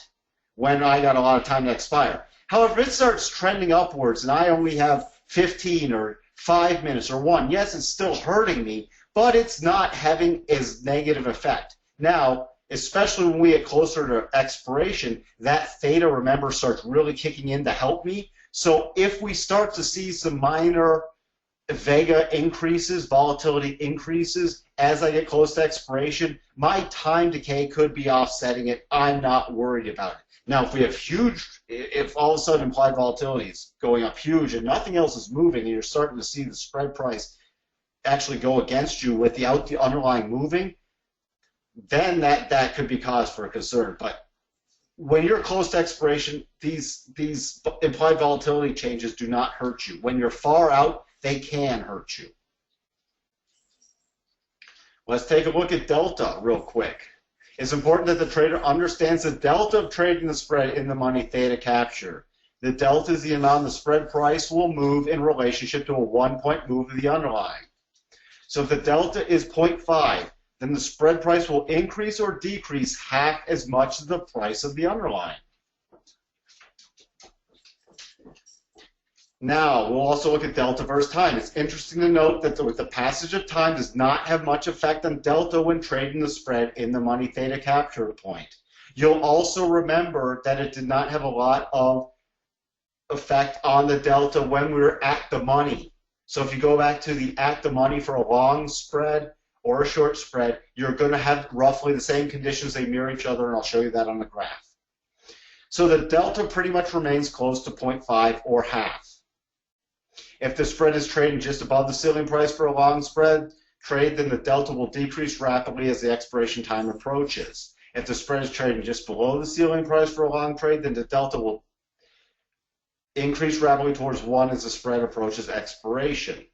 when I got a lot of time to expire. However, if it starts trending upwards and I only have 15 or 5 minutes or 1, yes, it's still hurting me, but it's not having as negative effect. Now, especially when we get closer to expiration, that theta, remember, starts really kicking in to help me. So if we start to see some minor Vega increases, volatility increases, as I get close to expiration, my time decay could be offsetting it. I'm not worried about it. Now, if we have if all of a sudden implied volatility is going up huge and nothing else is moving, and you're starting to see the spread price actually go against you without the underlying moving, then that could be cause for concern. But when you're close to expiration, these implied volatility changes do not hurt you. When you're far out, they can hurt you. Let's take a look at delta real quick. It's important that the trader understands the delta of trading the spread in the money theta capture. The delta is the amount the spread price will move in relationship to a 1-point move of the underlying. So if the delta is 0.5, then the spread price will increase or decrease half as much as the price of the underlying. Now, we'll also look at delta versus time. It's interesting to note that the passage of time does not have much effect on delta when trading the spread in the money theta capture point. You'll also remember that it did not have a lot of effect on the delta when we were at the money. So if you go back to the at the money for a long spread or a short spread, you're going to have roughly the same conditions. They mirror each other, and I'll show you that on the graph. So the delta pretty much remains close to 0.5 or half. If the spread is trading just above the ceiling price for a long spread trade, then the delta will decrease rapidly as the expiration time approaches. If the spread is trading just below the ceiling price for a long trade, then the delta will increase rapidly towards 1 as the spread approaches expiration.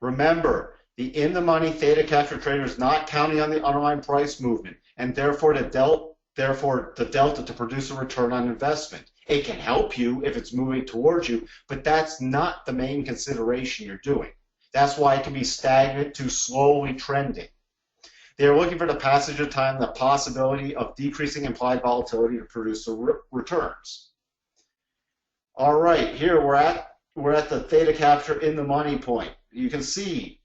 Remember, the in-the-money theta capture trader is not counting on the underlying price movement, and therefore the delta to produce a return on investment. It can help you if it's moving towards you, but that's not the main consideration you're doing. That's why it can be stagnant to slowly trending. They're looking for the passage of time, the possibility of decreasing implied volatility to produce the returns. All right, here we're at the theta capture in the money point. You can see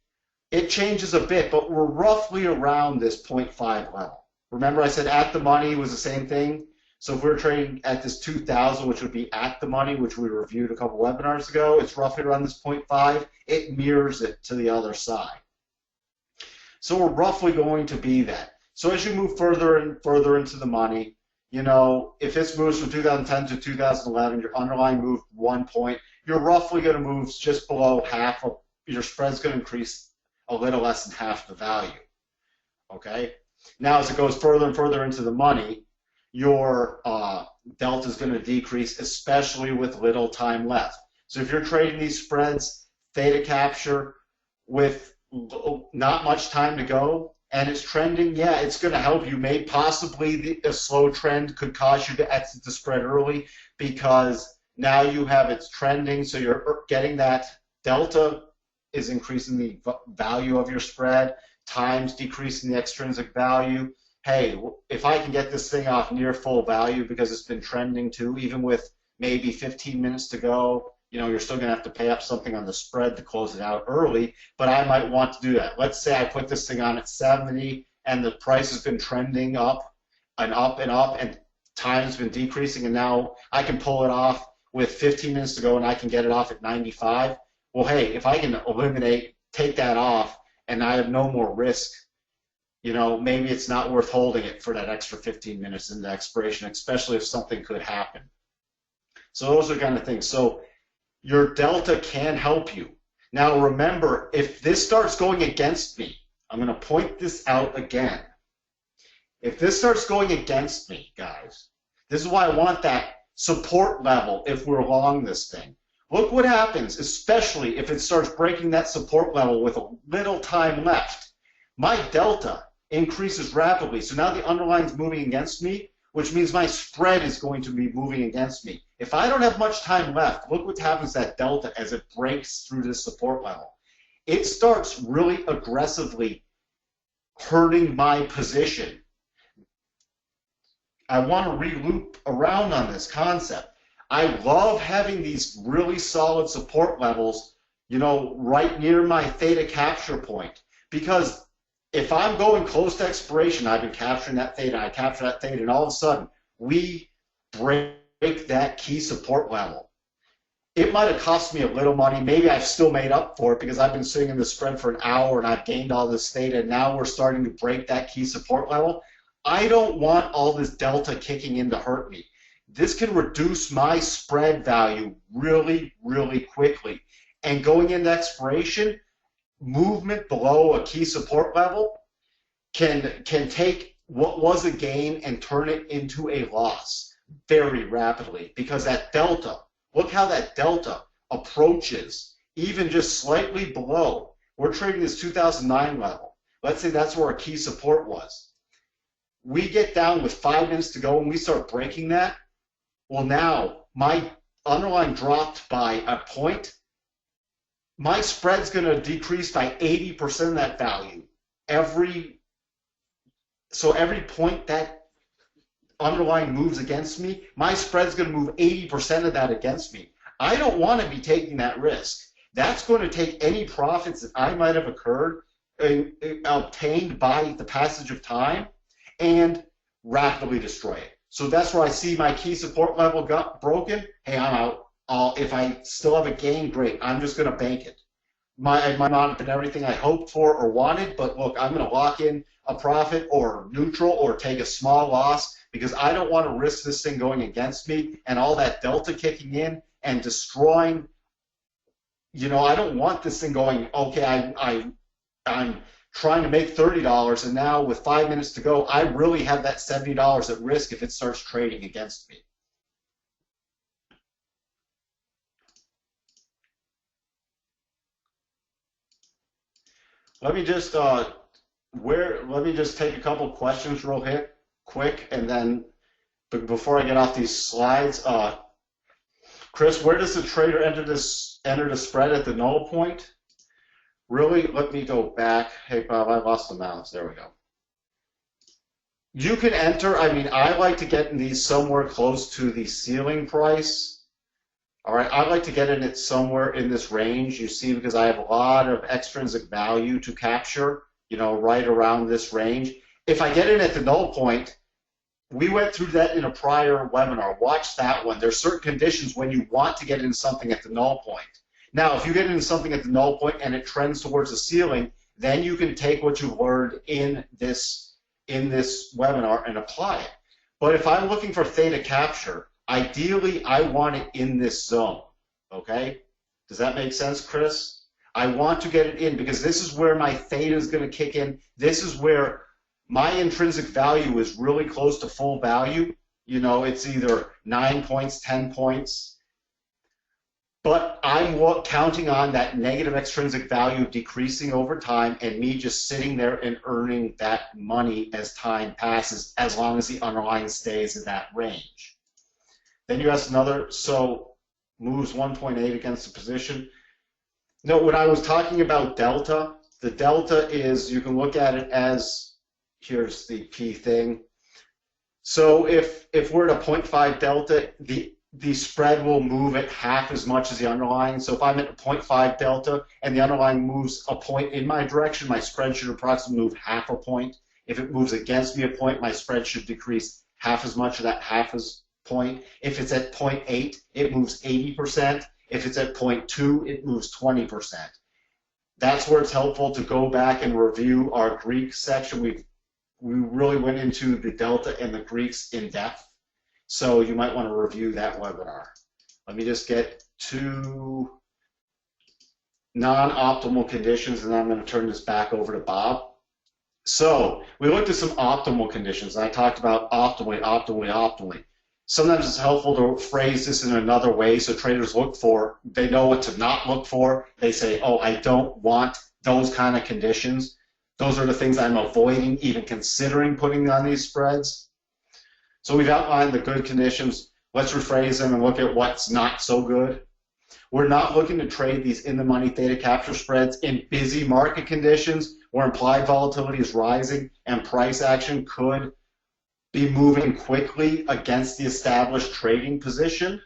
it changes a bit, but we're roughly around this 0.5 level. Remember I said at the money was the same thing? So if we're trading at this 2,000, which would be at the money, which we reviewed a couple webinars ago, it's roughly around this 0.5. It mirrors it to the other side. So we're roughly going to be that. So as you move further and further into the money, you know, if this moves from 2010 to 2011, your underlying moved 1 point, you're roughly going to move just below half of your spread's going to increase a little less than half the value. Okay? Now as it goes further and further into the money, your delta is going to decrease, especially with little time left. So if you're trading these spreads, theta capture, with not much time to go, and it's trending, yeah, it's going to help you. Maybe possibly a slow trend could cause you to exit the spread early because now you have it's trending, so you're getting that delta is increasing the value of your spread, times decreasing the extrinsic value. Hey, if I can get this thing off near full value because it's been trending too, even with maybe 15 minutes to go, you know, you're still going to have to pay up something on the spread to close it out early, but I might want to do that. Let's say I put this thing on at 70 and the price has been trending up and up and up and time's been decreasing, and now I can pull it off with 15 minutes to go and I can get it off at 95. Well, hey, if I can take that off and I have no more risk you know, maybe it's not worth holding it for that extra 15 minutes into expiration, especially if something could happen. So those are kind of things. So your delta can help you. Now remember, if this starts going against me, I'm going to point this out again. If this starts going against me, guys, this is why I want that support level if we're along this thing. Look what happens, especially if it starts breaking that support level with a little time left. My delta increases rapidly. So now the underlying is moving against me, which means my spread is going to be moving against me. If I don't have much time left, look what happens to that delta as it breaks through this support level. It starts really aggressively hurting my position. I want to re-loop around on this concept. I love having these really solid support levels, you know, right near my theta capture point. Because if I'm going close to expiration, I've been capturing that theta, I capture that theta, and all of a sudden, we break that key support level. It might have cost me a little money. Maybe I've still made up for it because I've been sitting in the spread for an hour and I've gained all this theta, and now we're starting to break that key support level. I don't want all this delta kicking in to hurt me. This can reduce my spread value really, really quickly. And going into expiration, movement below a key support level can take what was a gain and turn it into a loss very rapidly, because that delta, look how that delta approaches even just slightly below. We're trading this 2009 level. Let's say that's where our key support was. We get down with 5 minutes to go and we start breaking that. Well, now my underlying dropped by a point. My spread's going to decrease by 80% of that value. So every point that underlying moves against me, my spread's going to move 80% of that against me. I don't want to be taking that risk. That's going to take any profits that I might have obtained by the passage of time and rapidly destroy it. So that's where I see my key support level got broken. Hey, I'm out. If I still have a gain, great. I'm just going to bank it. It might not have been everything I hoped for or wanted, but look, I'm going to lock in a profit or neutral or take a small loss because I don't want to risk this thing going against me and all that delta kicking in and destroying. You know, I don't want this thing going, okay, I'm trying to make $30, and now with 5 minutes to go, I really have that $70 at risk if it starts trading against me. Let me just take a couple questions real quick, and then before I get off these slides, Chris, where does the trader enter the spread at the null point? Really, let me go back. Hey, Bob, I lost the mouse. There we go. You can enter, I mean, I like to get in these somewhere close to the ceiling price. All right, I like to get in it somewhere in this range, you see, because I have a lot of extrinsic value to capture, you know, right around this range. If I get in at the null point, we went through that in a prior webinar. Watch that one. There's certain conditions when you want to get in something at the null point. Now, if you get into something at the null point and it trends towards the ceiling, then you can take what you've learned in this webinar and apply it. But if I'm looking for theta capture, ideally I want it in this zone, okay? Does that make sense, Chris? I want to get it in because this is where my theta is going to kick in. This is where my intrinsic value is really close to full value. You know, it's either 9 points, 10 points. But I'm counting on that negative extrinsic value decreasing over time and me just sitting there and earning that money as time passes, as long as the underlying stays in that range. Then you asked another, so moves 1.8 against the position. No, when I was talking about delta, the delta is, you can look at it as, here's the key thing. So if we're at a 0.5 delta, the spread will move at half as much as the underlying. So if I'm at a 0.5 delta and the underlying moves a point in my direction, my spread should approximately move half a point. If it moves against me a point, my spread should decrease half as much of that half as point. If it's at 0.8, it moves 80%. If it's at 0.2, it moves 20%. That's where it's helpful to go back and review our Greek section. we really went into the delta and the Greeks in depth. So you might want to review that webinar. Let me just get to non-optimal conditions, and then I'm going to turn this back over to Bob. So we looked at some optimal conditions. I talked about optimally, optimally, optimally. Sometimes it's helpful to phrase this in another way so traders look for, they know what to not look for. They say, oh, I don't want those kind of conditions. Those are the things I'm avoiding, even considering putting on these spreads. So we've outlined the good conditions. Let's rephrase them and look at what's not so good. We're not looking to trade these in-the-money theta capture spreads in busy market conditions where implied volatility is rising and price action could be moving quickly against the established trading position.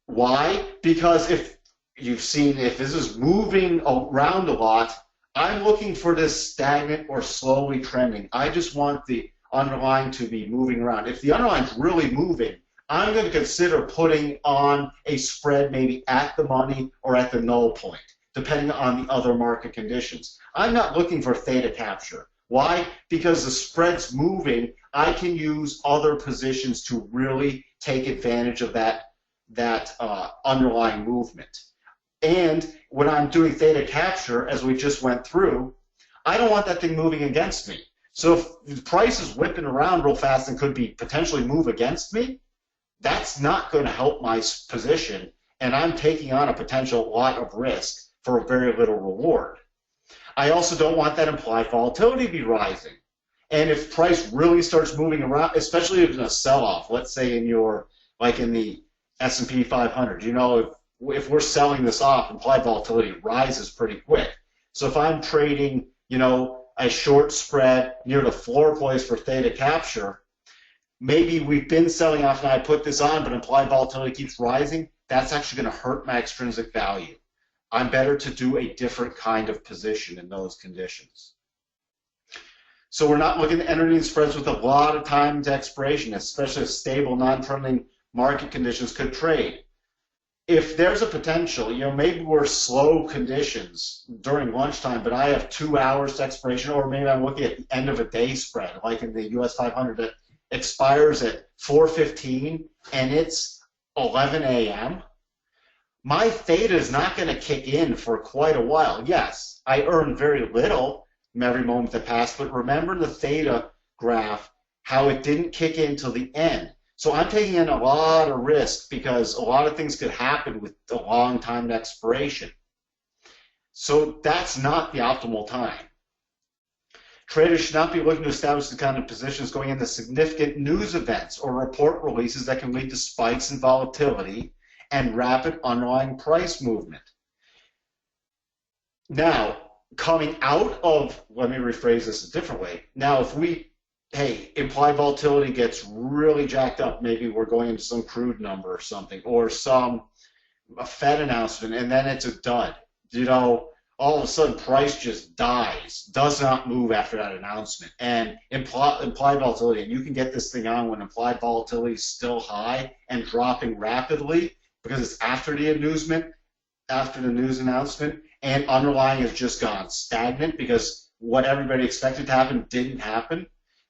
Why? Because if you've seen, if this is moving around a lot, I'm looking for this stagnant or slowly trending. I just want the underlying to be moving around. If the underlying is really moving, I'm going to consider putting on a spread maybe at the money or at the null point, depending on the other market conditions. I'm not looking for theta capture. Why? Because the spread's moving, I can use other positions to really take advantage of that underlying movement. And when I'm doing theta capture, as we just went through, I don't want that thing moving against me. So if the price is whipping around real fast and could be potentially move against me, that's not going to help my position, and I'm taking on a potential lot of risk for very little reward. I also don't want that implied volatility to be rising. And if price really starts moving around, especially if it's a sell-off, let's say in your, like in the S&P 500, you know, if we're selling this off, implied volatility rises pretty quick. So if I'm trading, you know, a short spread near the floor place for theta capture, maybe we've been selling off and I put this on, but implied volatility keeps rising, that's actually going to hurt my extrinsic value. I'm better to do a different kind of position in those conditions. So we're not looking to enter these spreads with a lot of time to expiration, especially if stable, non-trending market conditions could trade. If there's a potential, you know, maybe we're slow conditions during lunchtime, but I have 2 hours to expiration, or maybe I'm looking at the end of a day spread, like in the US 500 that expires at 4:15 and it's 11 a.m. My theta is not going to kick in for quite a while. Yes, I earn very little from every moment that passed, but remember the theta graph, how it didn't kick in till the end. So I'm taking in a lot of risk because a lot of things could happen with a long time to expiration. So that's not the optimal time. Traders should not be looking to establish the kind of positions going into significant news events or report releases that can lead to spikes in volatility and rapid underlying price movement. Now, coming out of, let me rephrase this a different way. Now, if we, hey, implied volatility gets really jacked up, maybe we're going into some crude number or something, or a Fed announcement, and then it's a dud. You know, all of a sudden price just dies, does not move after that announcement. And implied volatility, and you can get this thing on when implied volatility is still high and dropping rapidly because it's after the news announcement, and underlying has just gone stagnant because what everybody expected to happen didn't happen,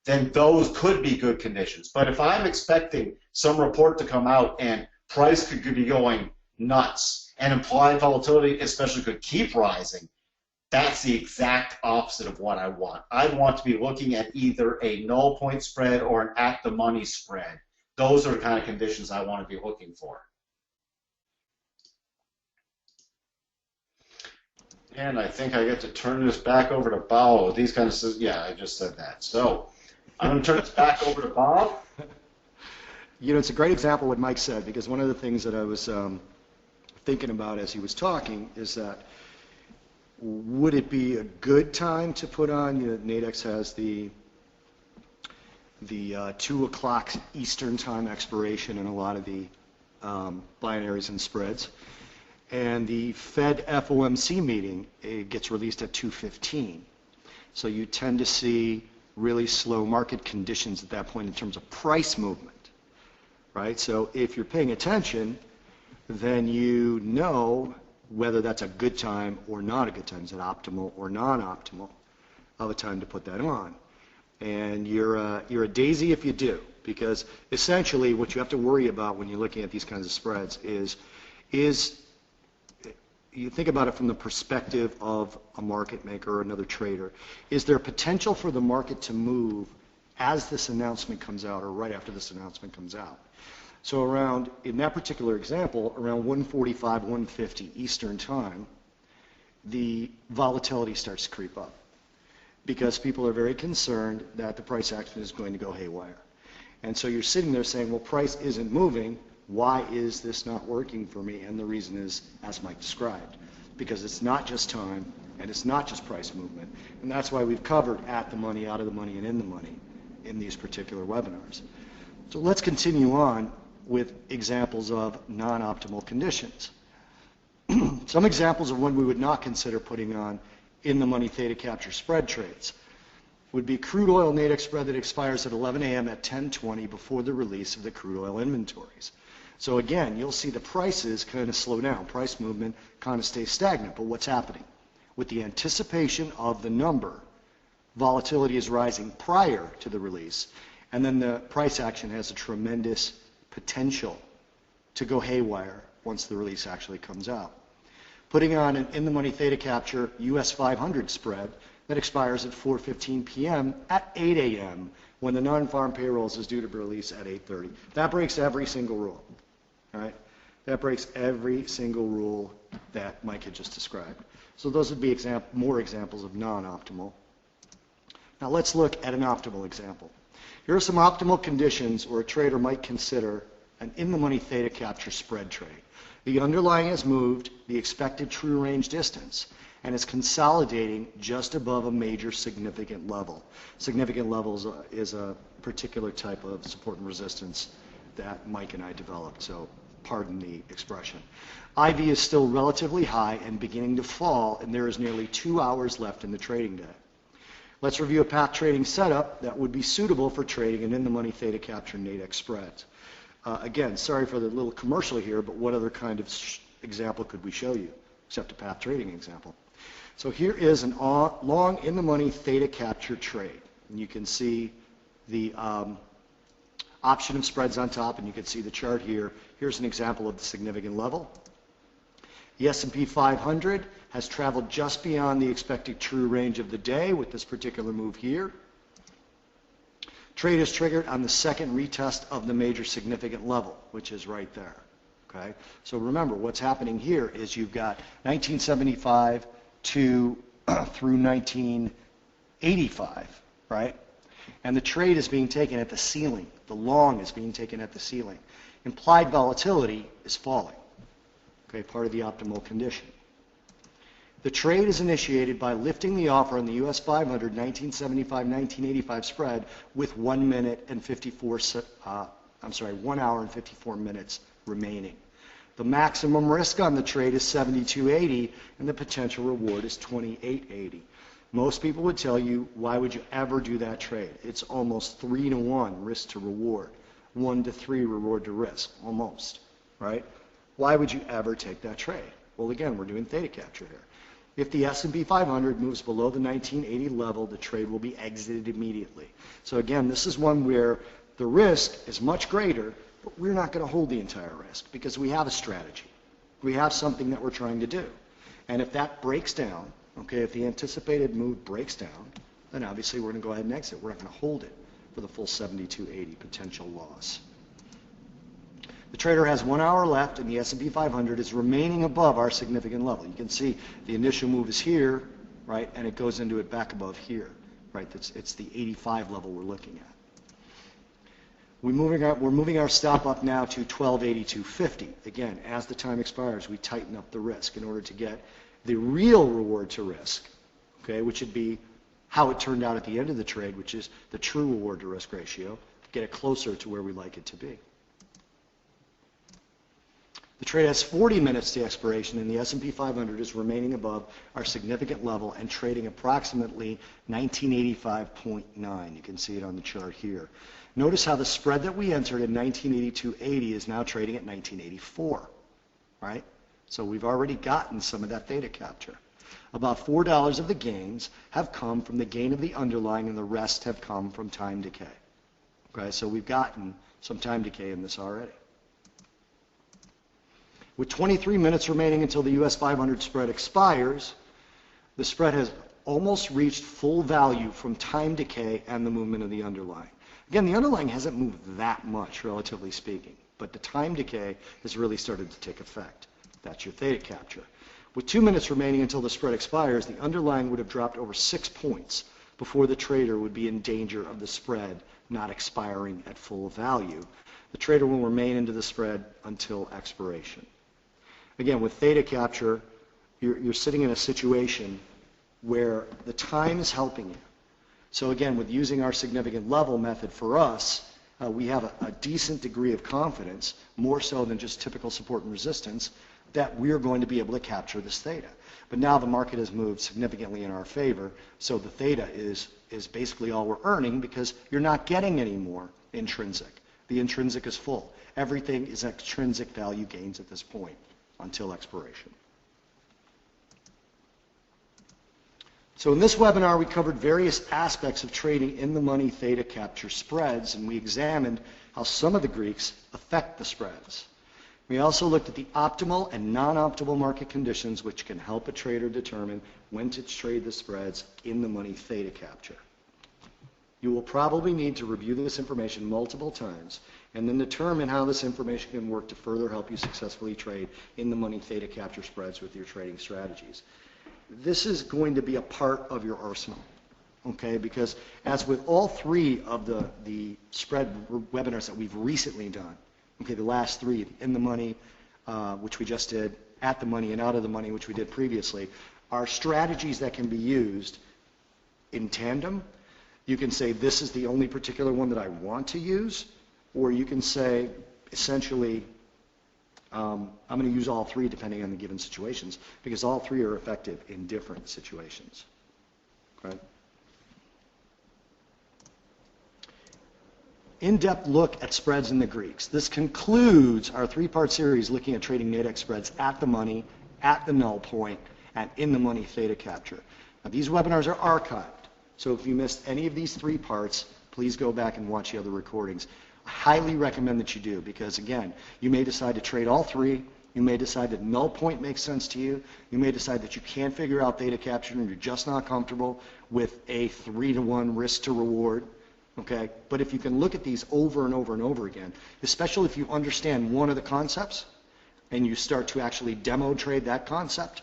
then those could be good conditions. But if I'm expecting some report to come out and price could be going nuts, and implied volatility especially could keep rising, that's the exact opposite of what I want. I want to be looking at either a null point spread or an at the money spread. Those are the kind of conditions I want to be looking for. And I think I get to turn this back over to Bob. These kind of, yeah, I just said that. So I'm going to turn this back over to Bob. You know, it's a great example what Mike said, because one of the things that I was thinking about as he was talking is that would it be a good time to put on, you know, Nadex has the 2 o'clock Eastern time expiration in a lot of the binaries and spreads. And the Fed FOMC meeting, it gets released at 2:15. So you tend to see really slow market conditions at that point in terms of price movement, right? So if you're paying attention, then you know whether that's a good time or not a good time. Is it optimal or non-optimal? of a time to put that on. And you're a daisy if you do, because essentially what you have to worry about when you're looking at these kinds of spreads is you think about it from the perspective of a market maker or another trader. Is there potential for the market to move as this announcement comes out or right after this announcement comes out? So around, in that particular example, around 1:45, 1:50 Eastern time, the volatility starts to creep up because people are very concerned that the price action is going to go haywire. And so you're sitting there saying, well, price isn't moving. Why is this not working for me? And the reason is, as Mike described, because it's not just time and it's not just price movement. And that's why we've covered at the money, out of the money, and in the money in these particular webinars. So let's continue on with examples of non-optimal conditions. Some examples of when we would not consider putting on in-the-money theta capture spread trades would be crude oil Nadex spread that expires at 11 a.m. at 10:20 before the release of the crude oil inventories. So again, you'll see the prices kind of slow down. Price movement kind of stays stagnant. But what's happening? With the anticipation of the number, volatility is rising prior to the release, and then the price action has a tremendous potential to go haywire once the release actually comes out. Putting on an in-the-money theta capture US 500 spread that expires at 4:15 p.m. at 8 a.m. when the non-farm payrolls is due to release at 8:30. That breaks every single rule. All right? That breaks every single rule that Mike had just described. So those would be more examples of non-optimal. Now let's look at an optimal example. Here are some optimal conditions where a trader might consider an in-the-money theta capture spread trade. The underlying has moved the expected true range distance and is consolidating just above a major significant level. Significant levels is a particular type of support and resistance that Mike and I developed, so pardon the expression. IV is still relatively high and beginning to fall, and there is nearly 2 hours left in the trading day. Let's review a path trading setup that would be suitable for trading an in-the-money theta capture Nadex spreads. Again, sorry for the little commercial here, but what other kind of example could we show you except a path trading example? So here is an long in-the-money theta capture trade. And you can see the option of spreads on top, and you can see the chart here. Here's an example of the significant level. The S&P 500 has traveled just beyond the expected true range of the day with this particular move here. Trade is triggered on the second retest of the major significant level, which is right there. Okay? So remember, what's happening here is you've got 1975 through 1985, right? And the trade is being taken at the ceiling. The long is being taken at the ceiling. Implied volatility is falling. Okay, part of the optimal condition. The trade is initiated by lifting the offer on the US 500 1975-1985 spread with 1 hour and 54 minutes remaining. The maximum risk on the trade is 72.80 and the potential reward is 28.80. Most people would tell you, why would you ever do that trade? It's almost 3-to-1 risk to reward, 1-to-3 reward to risk, almost, right? Why would you ever take that trade? Well, again, we're doing theta capture here. If the S&P 500 moves below the 1980 level, the trade will be exited immediately. So again, this is one where the risk is much greater, but we're not going to hold the entire risk because we have a strategy. We have something that we're trying to do. And if that breaks down, okay, if the anticipated move breaks down, then obviously we're going to go ahead and exit. We're not going to hold it for the full 72.80 potential loss. The trader has 1 hour left, and the S&P 500 is remaining above our significant level. You can see the initial move is here, right, and it goes into it back above here, right? It's the 85 level we're looking at. We're moving our stop up now to 1282.50. Again, as the time expires, we tighten up the risk in order to get the real reward to risk, okay, which would be how it turned out at the end of the trade, which is the true reward to risk ratio, to get it closer to where we like it to be. The trade has 40 minutes to expiration, and the S&P 500 is remaining above our significant level and trading approximately 1985.9. You can see it on the chart here. Notice how the spread that we entered in 1982.80 is now trading at 1984, right? So we've already gotten some of that theta capture. About $4 of the gains have come from the gain of the underlying, and the rest have come from time decay. Okay, so we've gotten some time decay in this already. With 23 minutes remaining until the US 500 spread expires, the spread has almost reached full value from time decay and the movement of the underlying. Again, the underlying hasn't moved that much, relatively speaking, but the time decay has really started to take effect. That's your theta capture. With 2 minutes remaining until the spread expires, the underlying would have dropped over 6 points before the trader would be in danger of the spread not expiring at full value. The trader will remain into the spread until expiration. Again, with theta capture, you're sitting in a situation where the time is helping you. So again, with using our significant level method for us, we have a decent degree of confidence, more so than just typical support and resistance, that we're going to be able to capture this theta. But now the market has moved significantly in our favor, so the theta is basically all we're earning because you're not getting any more intrinsic. The intrinsic is full. Everything is extrinsic value gains at this point until expiration. So in this webinar, we covered various aspects of trading in the money theta capture spreads, and we examined how some of the Greeks affect the spreads. We also looked at the optimal and non-optimal market conditions which can help a trader determine when to trade the spreads in the money theta capture. You will probably need to review this information multiple times and then determine how this information can work to further help you successfully trade in the money theta capture spreads with your trading strategies. This is going to be a part of your arsenal, okay? Because as with all three of the spread webinars that we've recently done, okay, the last three, in the money, which we just did, at the money, and out of the money, which we did previously, are strategies that can be used in tandem. You can say, this is the only particular one that I want to use, or you can say, essentially, I'm going to use all three depending on the given situations, because all three are effective in different situations. Okay? In-depth look at spreads in the Greeks. This concludes our three-part series looking at trading Nadex spreads at the money, at the null point, and in the money theta capture. Now, these webinars are archived, so if you missed any of these three parts, please go back and watch the other recordings. I highly recommend that you do, because again, you may decide to trade all three. You may decide that null point makes sense to you. You may decide that you can't figure out theta capture and you're just not comfortable with a 3-to-1 risk to reward. Okay? But if you can look at these over and over and over again, especially if you understand one of the concepts and you start to actually demo trade that concept,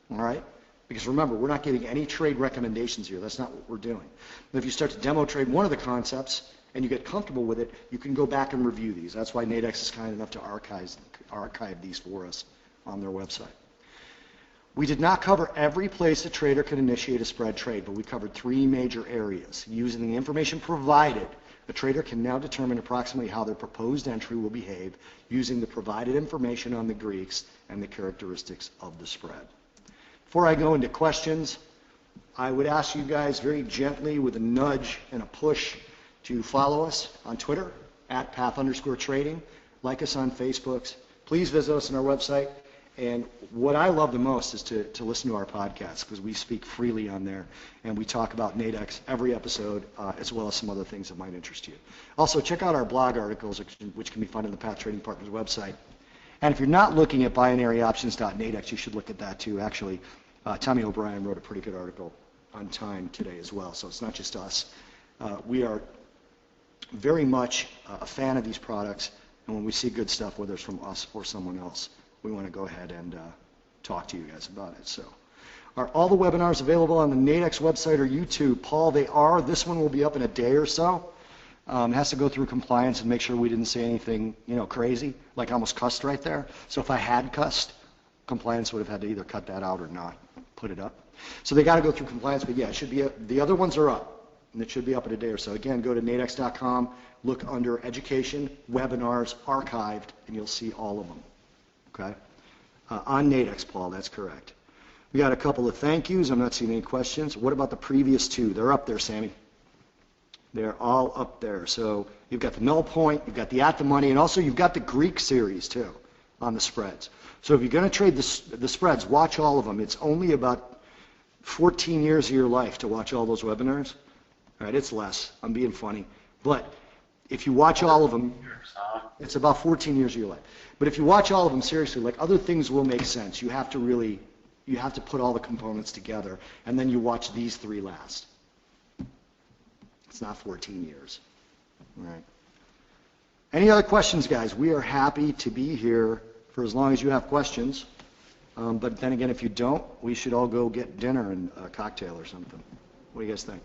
all right? Because remember, we're not giving any trade recommendations here. That's not what we're doing. But if you start to demo trade one of the concepts and you get comfortable with it, you can go back and review these. That's why Nadex is kind enough to archive these for us on their website. We did not cover every place a trader can initiate a spread trade, but we covered three major areas. Using the information provided, a trader can now determine approximately how their proposed entry will behave using the provided information on the Greeks and the characteristics of the spread. Before I go into questions, I would ask you guys very gently with a nudge and a push to follow us on Twitter at @path_trading, like us on Facebook. Please visit us on our website. And what I love the most is to listen to our podcast, because we speak freely on there and we talk about Nadex every episode, as well as some other things that might interest you. Also, check out our blog articles, which can be found on the Path Trading Partners website. And if you're not looking at binaryoptions.nadex, you should look at that too. Actually, Tommy O'Brien wrote a pretty good article on time today as well, so it's not just us. We are very much a fan of these products, and when we see good stuff, whether it's from us or someone else, we want to go ahead and talk to you guys about it. So, are all the webinars available on the Nadex website or YouTube? Paul, they are. This one will be up in a day or so. It has to go through compliance and make sure we didn't say anything, crazy, like I almost cussed right there. So if I had cussed, compliance would have had to either cut that out or not put it up. So they got to go through compliance, but yeah, it should be. The other ones are up, and it should be up in a day or so. Again, go to nadex.com, look under Education, Webinars, Archived, and you'll see all of them. Okay? On Nadex, Paul, that's correct. We got a couple of thank yous. I'm not seeing any questions. What about the previous two? They're up there, Sammy. They're all up there. So you've got the null point, you've got the at the money, and also you've got the Greek series too on the spreads. So if you're going to trade the spreads, watch all of them. It's only about 14 years of your life to watch all those webinars? All right, it's less. I'm being funny. But if you watch all of them, it's about 14 years of your life. But if you watch all of them seriously, like other things will make sense. You have to put all the components together, and then you watch these 3 last. It's not 14 years. All right. Any other questions, guys? We are happy to be here for as long as you have questions. But then again, if you don't, we should all go get dinner and a cocktail or something. What do you guys think?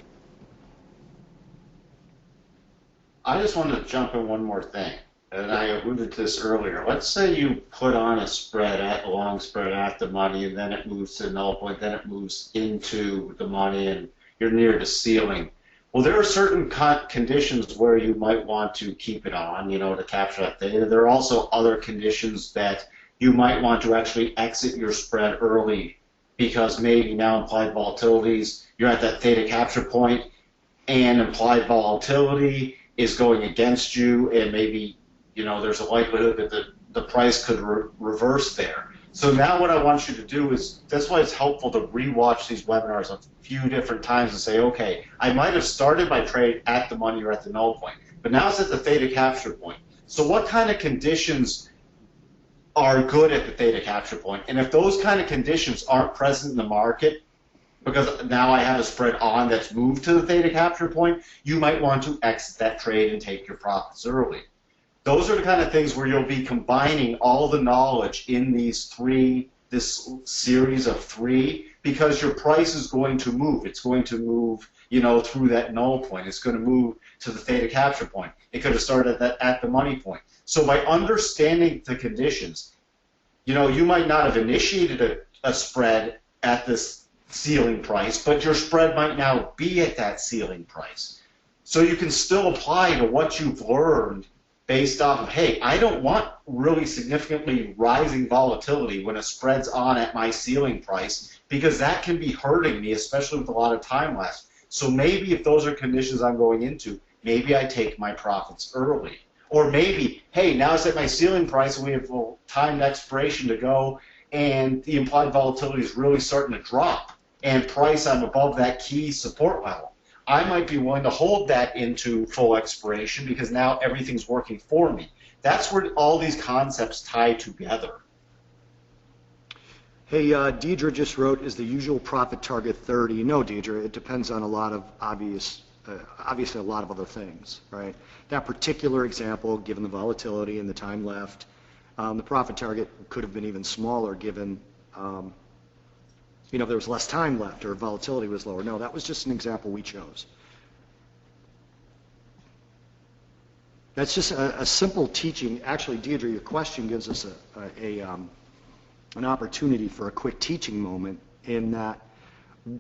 I just wanted to jump in one more thing, and I alluded to this earlier. Let's say you put on a spread, a long spread at the money, and then it moves to the null point, then it moves into the money, and you're near the ceiling. Well, there are certain conditions where you might want to keep it on, to capture that theta. There are also other conditions that you might want to actually exit your spread early, because maybe now implied volatilities, you're at that theta capture point, and implied volatility is going against you, and maybe there's a likelihood that the price could reverse there. So now what I want you to do is, that's why it's helpful to rewatch these webinars a few different times and say, okay, I might have started my trade at the money or at the null point, but now it's at the theta capture point. So what kind of conditions are good at the theta capture point? And if those kind of conditions aren't present in the market, because now I have a spread on that's moved to the theta capture point, you might want to exit that trade and take your profits early. Those are the kind of things where you'll be combining all the knowledge in this series of 3, because your price is going to move. It's going to move, through that null point. It's going to move to the theta capture point. It could have started at the money point. So by understanding the conditions, you might not have initiated a spread at this ceiling price, but your spread might now be at that ceiling price. So you can still apply to what you've learned based off of, hey, I don't want really significantly rising volatility when a spread's on at my ceiling price, because that can be hurting me, especially with a lot of time lapse. So maybe if those are conditions I'm going into, maybe I take my profits early. Or maybe, hey, now it's at my ceiling price and we have a timed expiration to go, and the implied volatility is really starting to drop, and price I'm above that key support level. I might be willing to hold that into full expiration because now everything's working for me. That's where all these concepts tie together. Hey, Deidre just wrote, is the usual profit target 30? No, Deidre, it depends on a lot of obviously a lot of other things, right? That particular example, given the volatility and the time left, the profit target could have been even smaller given if there was less time left or volatility was lower. No, that was just an example we chose. That's just a simple teaching. Actually, Deidre, your question gives us an opportunity for a quick teaching moment, in that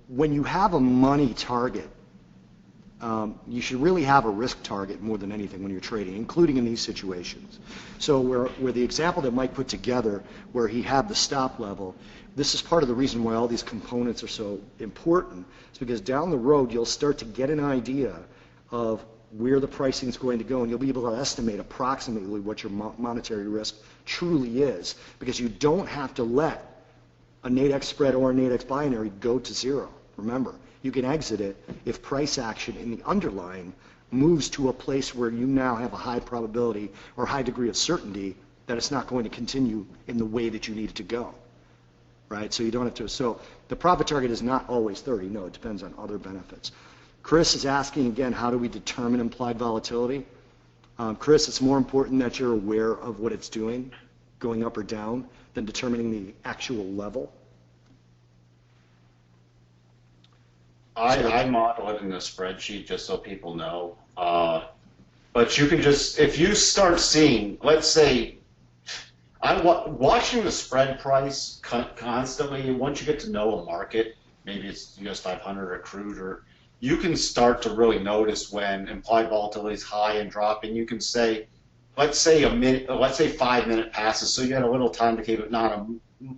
when you have a money target, you should really have a risk target more than anything when you're trading, including in these situations. So where the example that Mike put together, where he had the stop level, this is part of the reason why all these components are so important. It's because down the road you'll start to get an idea of where the pricing is going to go, and you'll be able to estimate approximately what your monetary risk truly is, because you don't have to let a Nadex spread or a Nadex binary go to 0. Remember, you can exit it if price action in the underlying moves to a place where you now have a high probability or high degree of certainty that it's not going to continue in the way that you need it to go, right? So you don't have to. So the profit target is not always 30. No, it depends on other benefits. Chris is asking again, how do we determine implied volatility? Chris, it's more important that you're aware of what it's doing, going up or down, than determining the actual level. I model it in a spreadsheet just so people know. But you can just, if you start seeing, let's say, I'm watching the spread price constantly, and once you get to know a market, maybe it's US 500 or crude, or you can start to really notice when implied volatility is high and dropping. You can say, let's say 5 minute passes, so you had a little time to keep it, not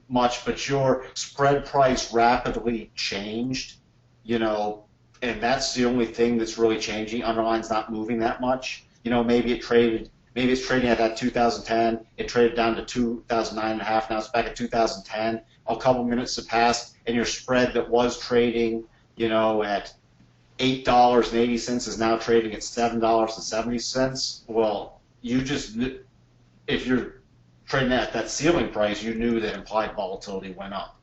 much, but your spread price rapidly changed, and that's the only thing that's really changing. Underline's not moving that much. Maybe it traded maybe it's trading at that 2010, it traded down to 2009.5, now it's back at 2010, a couple minutes have passed, and your spread that was trading, you know, at $8.80 is now trading at $7.70. Well, you just, if you're trading at that ceiling price, you knew that implied volatility went up.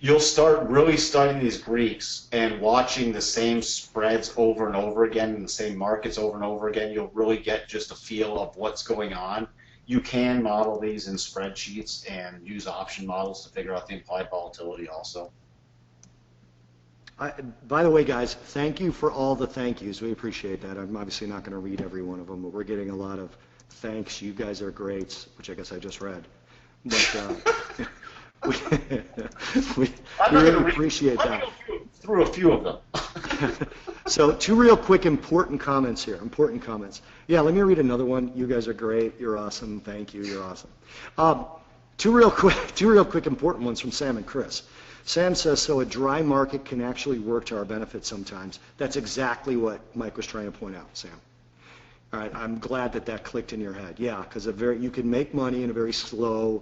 You'll start really studying these Greeks and watching the same spreads over and over again in the same markets over and over again. You'll really get just a feel of what's going on. You can model these in spreadsheets and use option models to figure out the implied volatility also. By the way, guys, thank you for all the thank yous. We appreciate that. I'm obviously not going to read every one of them, but we're getting a lot of thanks. You guys are great, which I guess I just read. But we really appreciate that. Through a few of them. So 2 real quick important comments here. Important comments. Yeah, let me read another one. You guys are great. You're awesome. Thank you. You're awesome. 2 real quick important ones from Sam and Chris. Sam says, so a dry market can actually work to our benefit sometimes. That's exactly what Mike was trying to point out, Sam. All right, I'm glad that that clicked in your head. Yeah, because you can make money in a very slow,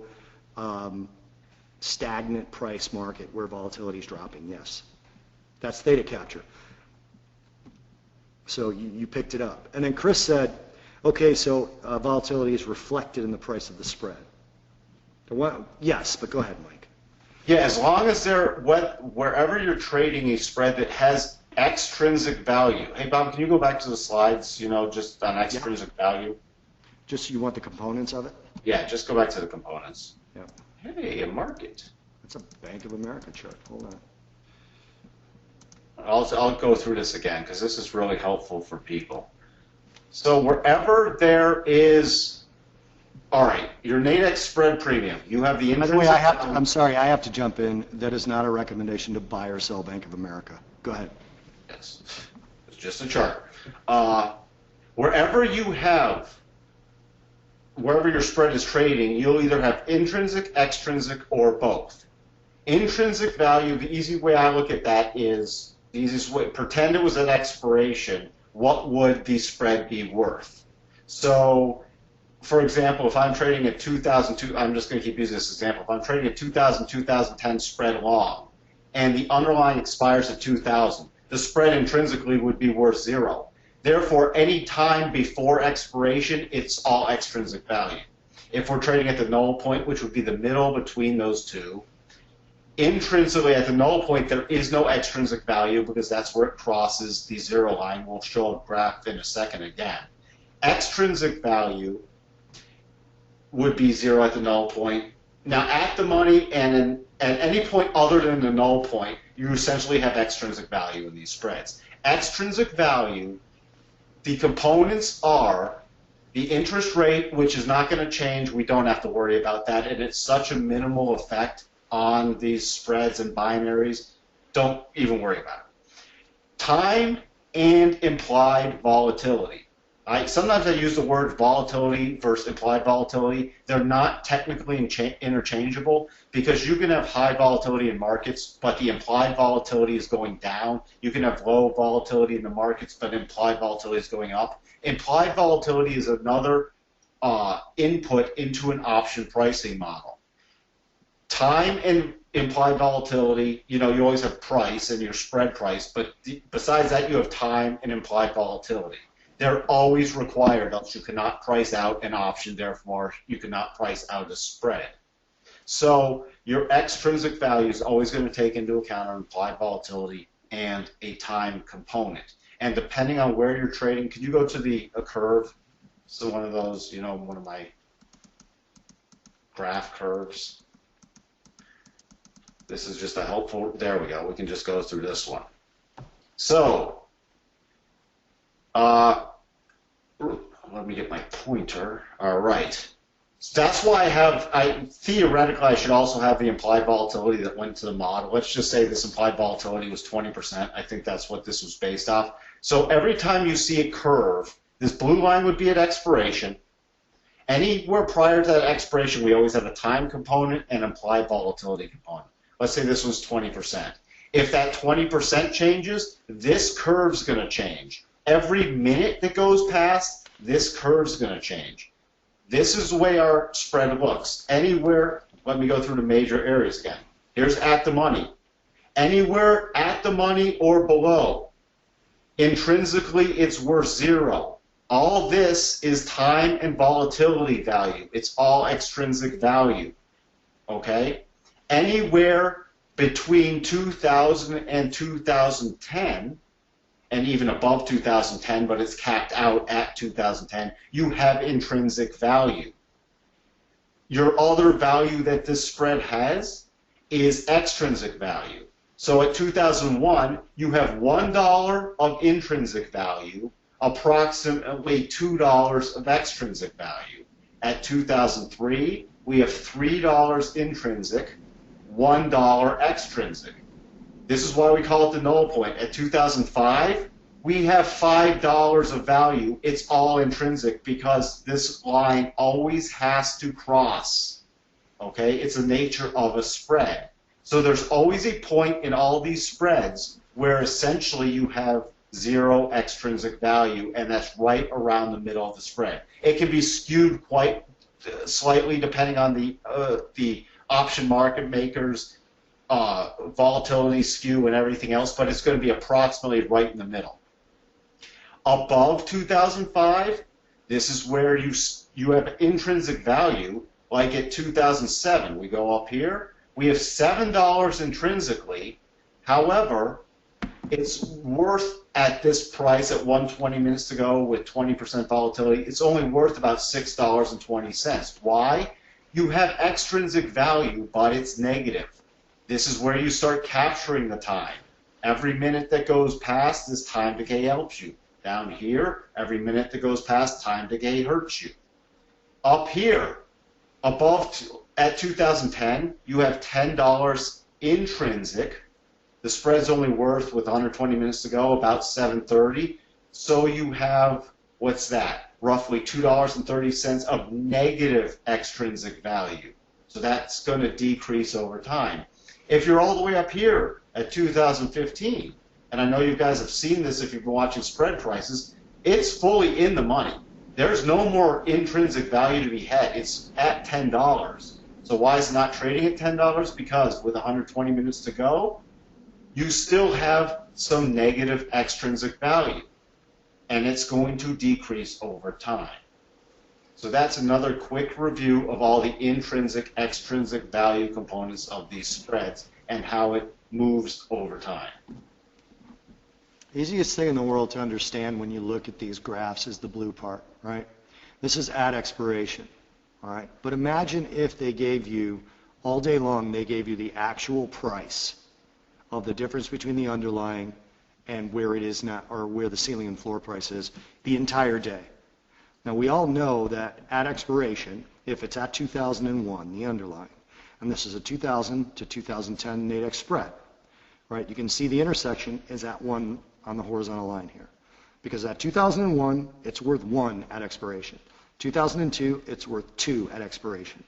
stagnant price market where volatility is dropping, yes. That's theta capture. So you picked it up. And then Chris said, okay, so volatility is reflected in the price of the spread. Yes, but go ahead, Mike. Yeah, as long as wherever you're trading a spread that has extrinsic value. Hey, Bob, can you go back to the slides, you know, just on extrinsic value? Just you want the components of it? Yeah, just go back to the components. Yeah. Hey, a market. That's a Bank of America chart. Hold on. I'll go through this again because this is really helpful for people. So wherever there is, all right, your Nadex spread premium, you have the intrinsic. By the way, I'm sorry, I have to jump in. That is not a recommendation to buy or sell Bank of America. Go ahead. Yes, it's just a chart. Wherever your spread is trading, you'll either have intrinsic, extrinsic, or both. Intrinsic value, the easy way I look at that is, the easiest way, pretend it was at expiration, what would the spread be worth? So, for example, if I'm trading at 2002, I'm just going to keep using this example. If I'm trading at 2010 spread long, and the underlying expires at 2000, the spread intrinsically would be worth 0. Therefore, any time before expiration, it's all extrinsic value. If we're trading at the null point, which would be the middle between those two, intrinsically at the null point, there is no extrinsic value because that's where it crosses the 0 line. We'll show a graph in a second again. Extrinsic value would be 0 at the null point. Now, at the money and at any point other than the null point, you essentially have extrinsic value in these spreads. Extrinsic value, the components are the interest rate, which is not going to change. We don't have to worry about that, and it's such a minimal effect on these spreads and binaries. Don't even worry about it. Time and implied volatility. Sometimes I use the word volatility versus implied volatility. They're not technically interchangeable because you can have high volatility in markets, but the implied volatility is going down. You can have low volatility in the markets, but implied volatility is going up. Implied volatility is another input into an option pricing model. Time and implied volatility, you know, you always have price and your spread price, but besides that, you have time and implied volatility. They're always required, else you cannot price out an option, therefore you cannot price out a spread. So your extrinsic value is always going to take into account an implied volatility and a time component. And depending on where you're trading, could you go to a curve? So one of those, you know, one of my graph curves. This is just a helpful, there we go, we can just go through this one. So, let me get my pointer. All right. So that's why theoretically I should also have the implied volatility that went to the model. Let's just say this implied volatility was 20%. I think that's what this was based off. So every time you see a curve, this blue line would be at expiration. Anywhere prior to that expiration, we always have a time component and implied volatility component. Let's say this was 20%. If that 20% changes, this curve's going to change. Every minute that goes past, this curve's going to change. This is the way our spread looks. Anywhere, let me go through the major areas again. Here's at the money. Anywhere at the money or below, intrinsically it's worth 0. All this is time and volatility value. It's all extrinsic value. Okay? Anywhere between 2000 and 2010, and even above 2010, but it's capped out at 2010, you have intrinsic value. Your other value that this spread has is extrinsic value. So at 2001, you have $1 of intrinsic value, approximately $2 of extrinsic value. At 2003, we have $3 intrinsic, $1 extrinsic. This is why we call it the null point. At 2005, we have $5 of value. It's all intrinsic because this line always has to cross. Okay? It's the nature of a spread. So there's always a point in all these spreads where essentially you have 0 extrinsic value, and that's right around the middle of the spread. It can be skewed quite slightly depending on the option market makers, volatility skew and everything else, but it's going to be approximately right in the middle. Above 2005, this is where you have intrinsic value, like at 2007. We go up here, we have $7 intrinsically. However, it's worth at this price at 120 minutes to go with 20% volatility, it's only worth about $6.20. Why? You have extrinsic value, but it's negative. This is where you start capturing the time. Every minute that goes past, this time decay helps you. Down here, every minute that goes past, time decay hurts you. Up here, above at 2010, you have $10 intrinsic. The spread's only worth, with 120 minutes to go, about $7.30. So you have, what's that? Roughly $2.30 of negative extrinsic value. So that's going to decrease over time. If you're all the way up here at 2015, and I know you guys have seen this if you've been watching spread prices, it's fully in the money. There's no more intrinsic value to be had. It's at $10. So why is it not trading at $10? Because with 120 minutes to go, you still have some negative extrinsic value, and it's going to decrease over time. So that's another quick review of all the intrinsic, extrinsic value components of these spreads and how it moves over time. Easiest thing in the world to understand when you look at these graphs is the blue part, right? This is at expiration, all right? But imagine if they gave you, all day long, they gave you the actual price of the difference between the underlying and where it is now, or where the ceiling and floor price is, the entire day. Now we all know that at expiration, if it's at 2001, the underlying, and this is a 2000 to 2010 Nadex spread, right? You can see the intersection is at 1 on the horizontal line here. Because at 2001, it's worth 1 at expiration. 2002, it's worth 2 at expiration.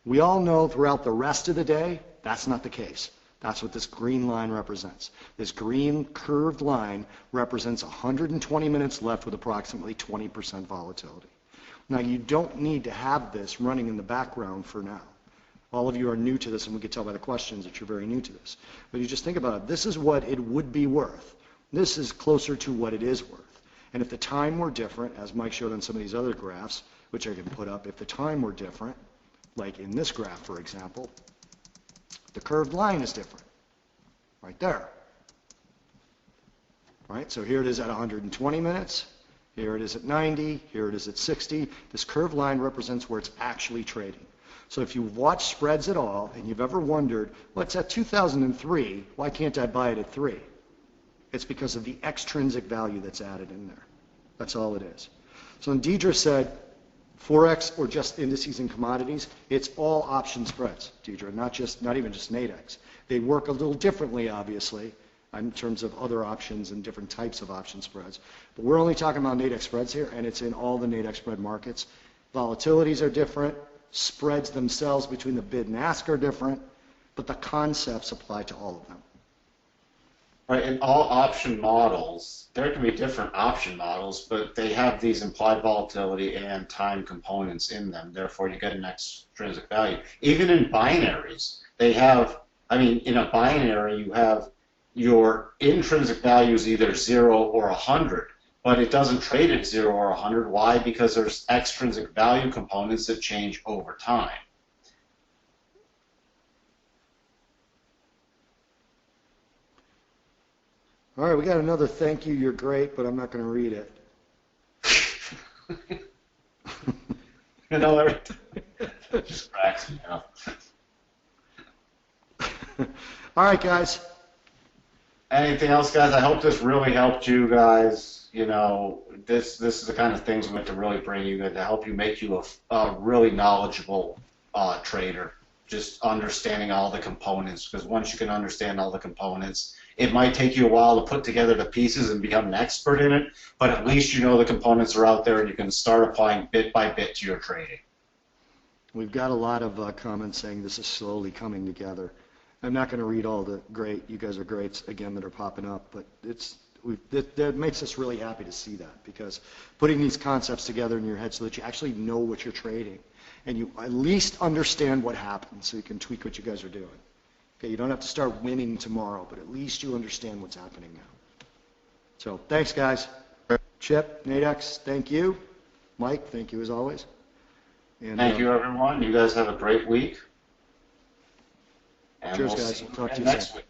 We all know throughout the rest of the day, that's not the case. That's what this green line represents. This green curved line represents 120 minutes left with approximately 20% volatility. Now, you don't need to have this running in the background for now. All of you are new to this, and we can tell by the questions that you're very new to this. But you just think about it. This is what it would be worth. This is closer to what it is worth. And if the time were different, as Mike showed on some of these other graphs, which I can put up, if the time were different, like in this graph, for example, the curved line is different, right there. Right, so here it is at 120 minutes, here it is at 90, here it is at 60. This curved line represents where it's actually trading. So if you've watched spreads at all, and you've ever wondered, well, it's at 2003, why can't I buy it at 3? It's because of the extrinsic value that's added in there. That's all it is. So when Deidre said, forex or just indices and commodities, it's all option spreads, Deidre, not even just Nadex. They work a little differently, obviously, in terms of other options and different types of option spreads. But we're only talking about Nadex spreads here, and it's in all the Nadex spread markets. Volatilities are different. Spreads themselves between the bid and ask are different, but the concepts apply to all of them. Right, in all option models, there can be different option models, but they have these implied volatility and time components in them. Therefore, you get an extrinsic value. Even in binaries, they have, I mean, in a binary, you have your intrinsic value is either 0 or 100, but it doesn't trade at 0 or 100. Why? Because there's extrinsic value components that change over time. All right, we got another thank you, you're great, but I'm not going to read it. You know, everything just cracks me up. All right, guys. Anything else, guys? I hope this really helped you guys. You know, this is the kind of things we meant to really bring you in to help you make you a really knowledgeable trader. Just understanding all the components, because once you can understand all the components, it might take you a while to put together the pieces and become an expert in it, but at least you know the components are out there and you can start applying bit by bit to your trading. We've got a lot of comments saying this is slowly coming together. I'm not going to read all the great, you guys are greats again that are popping up, but that makes us really happy to see that, because putting these concepts together in your head so that you actually know what you're trading and you at least understand what happens so you can tweak what you guys are doing. Okay, you don't have to start winning tomorrow, but at least you understand what's happening now. So thanks, guys. Chip, Nadex, thank you. Mike, thank you as always. And, thank you, everyone. You guys have a great week. And cheers, we'll guys. see you Talk to you next soon. week.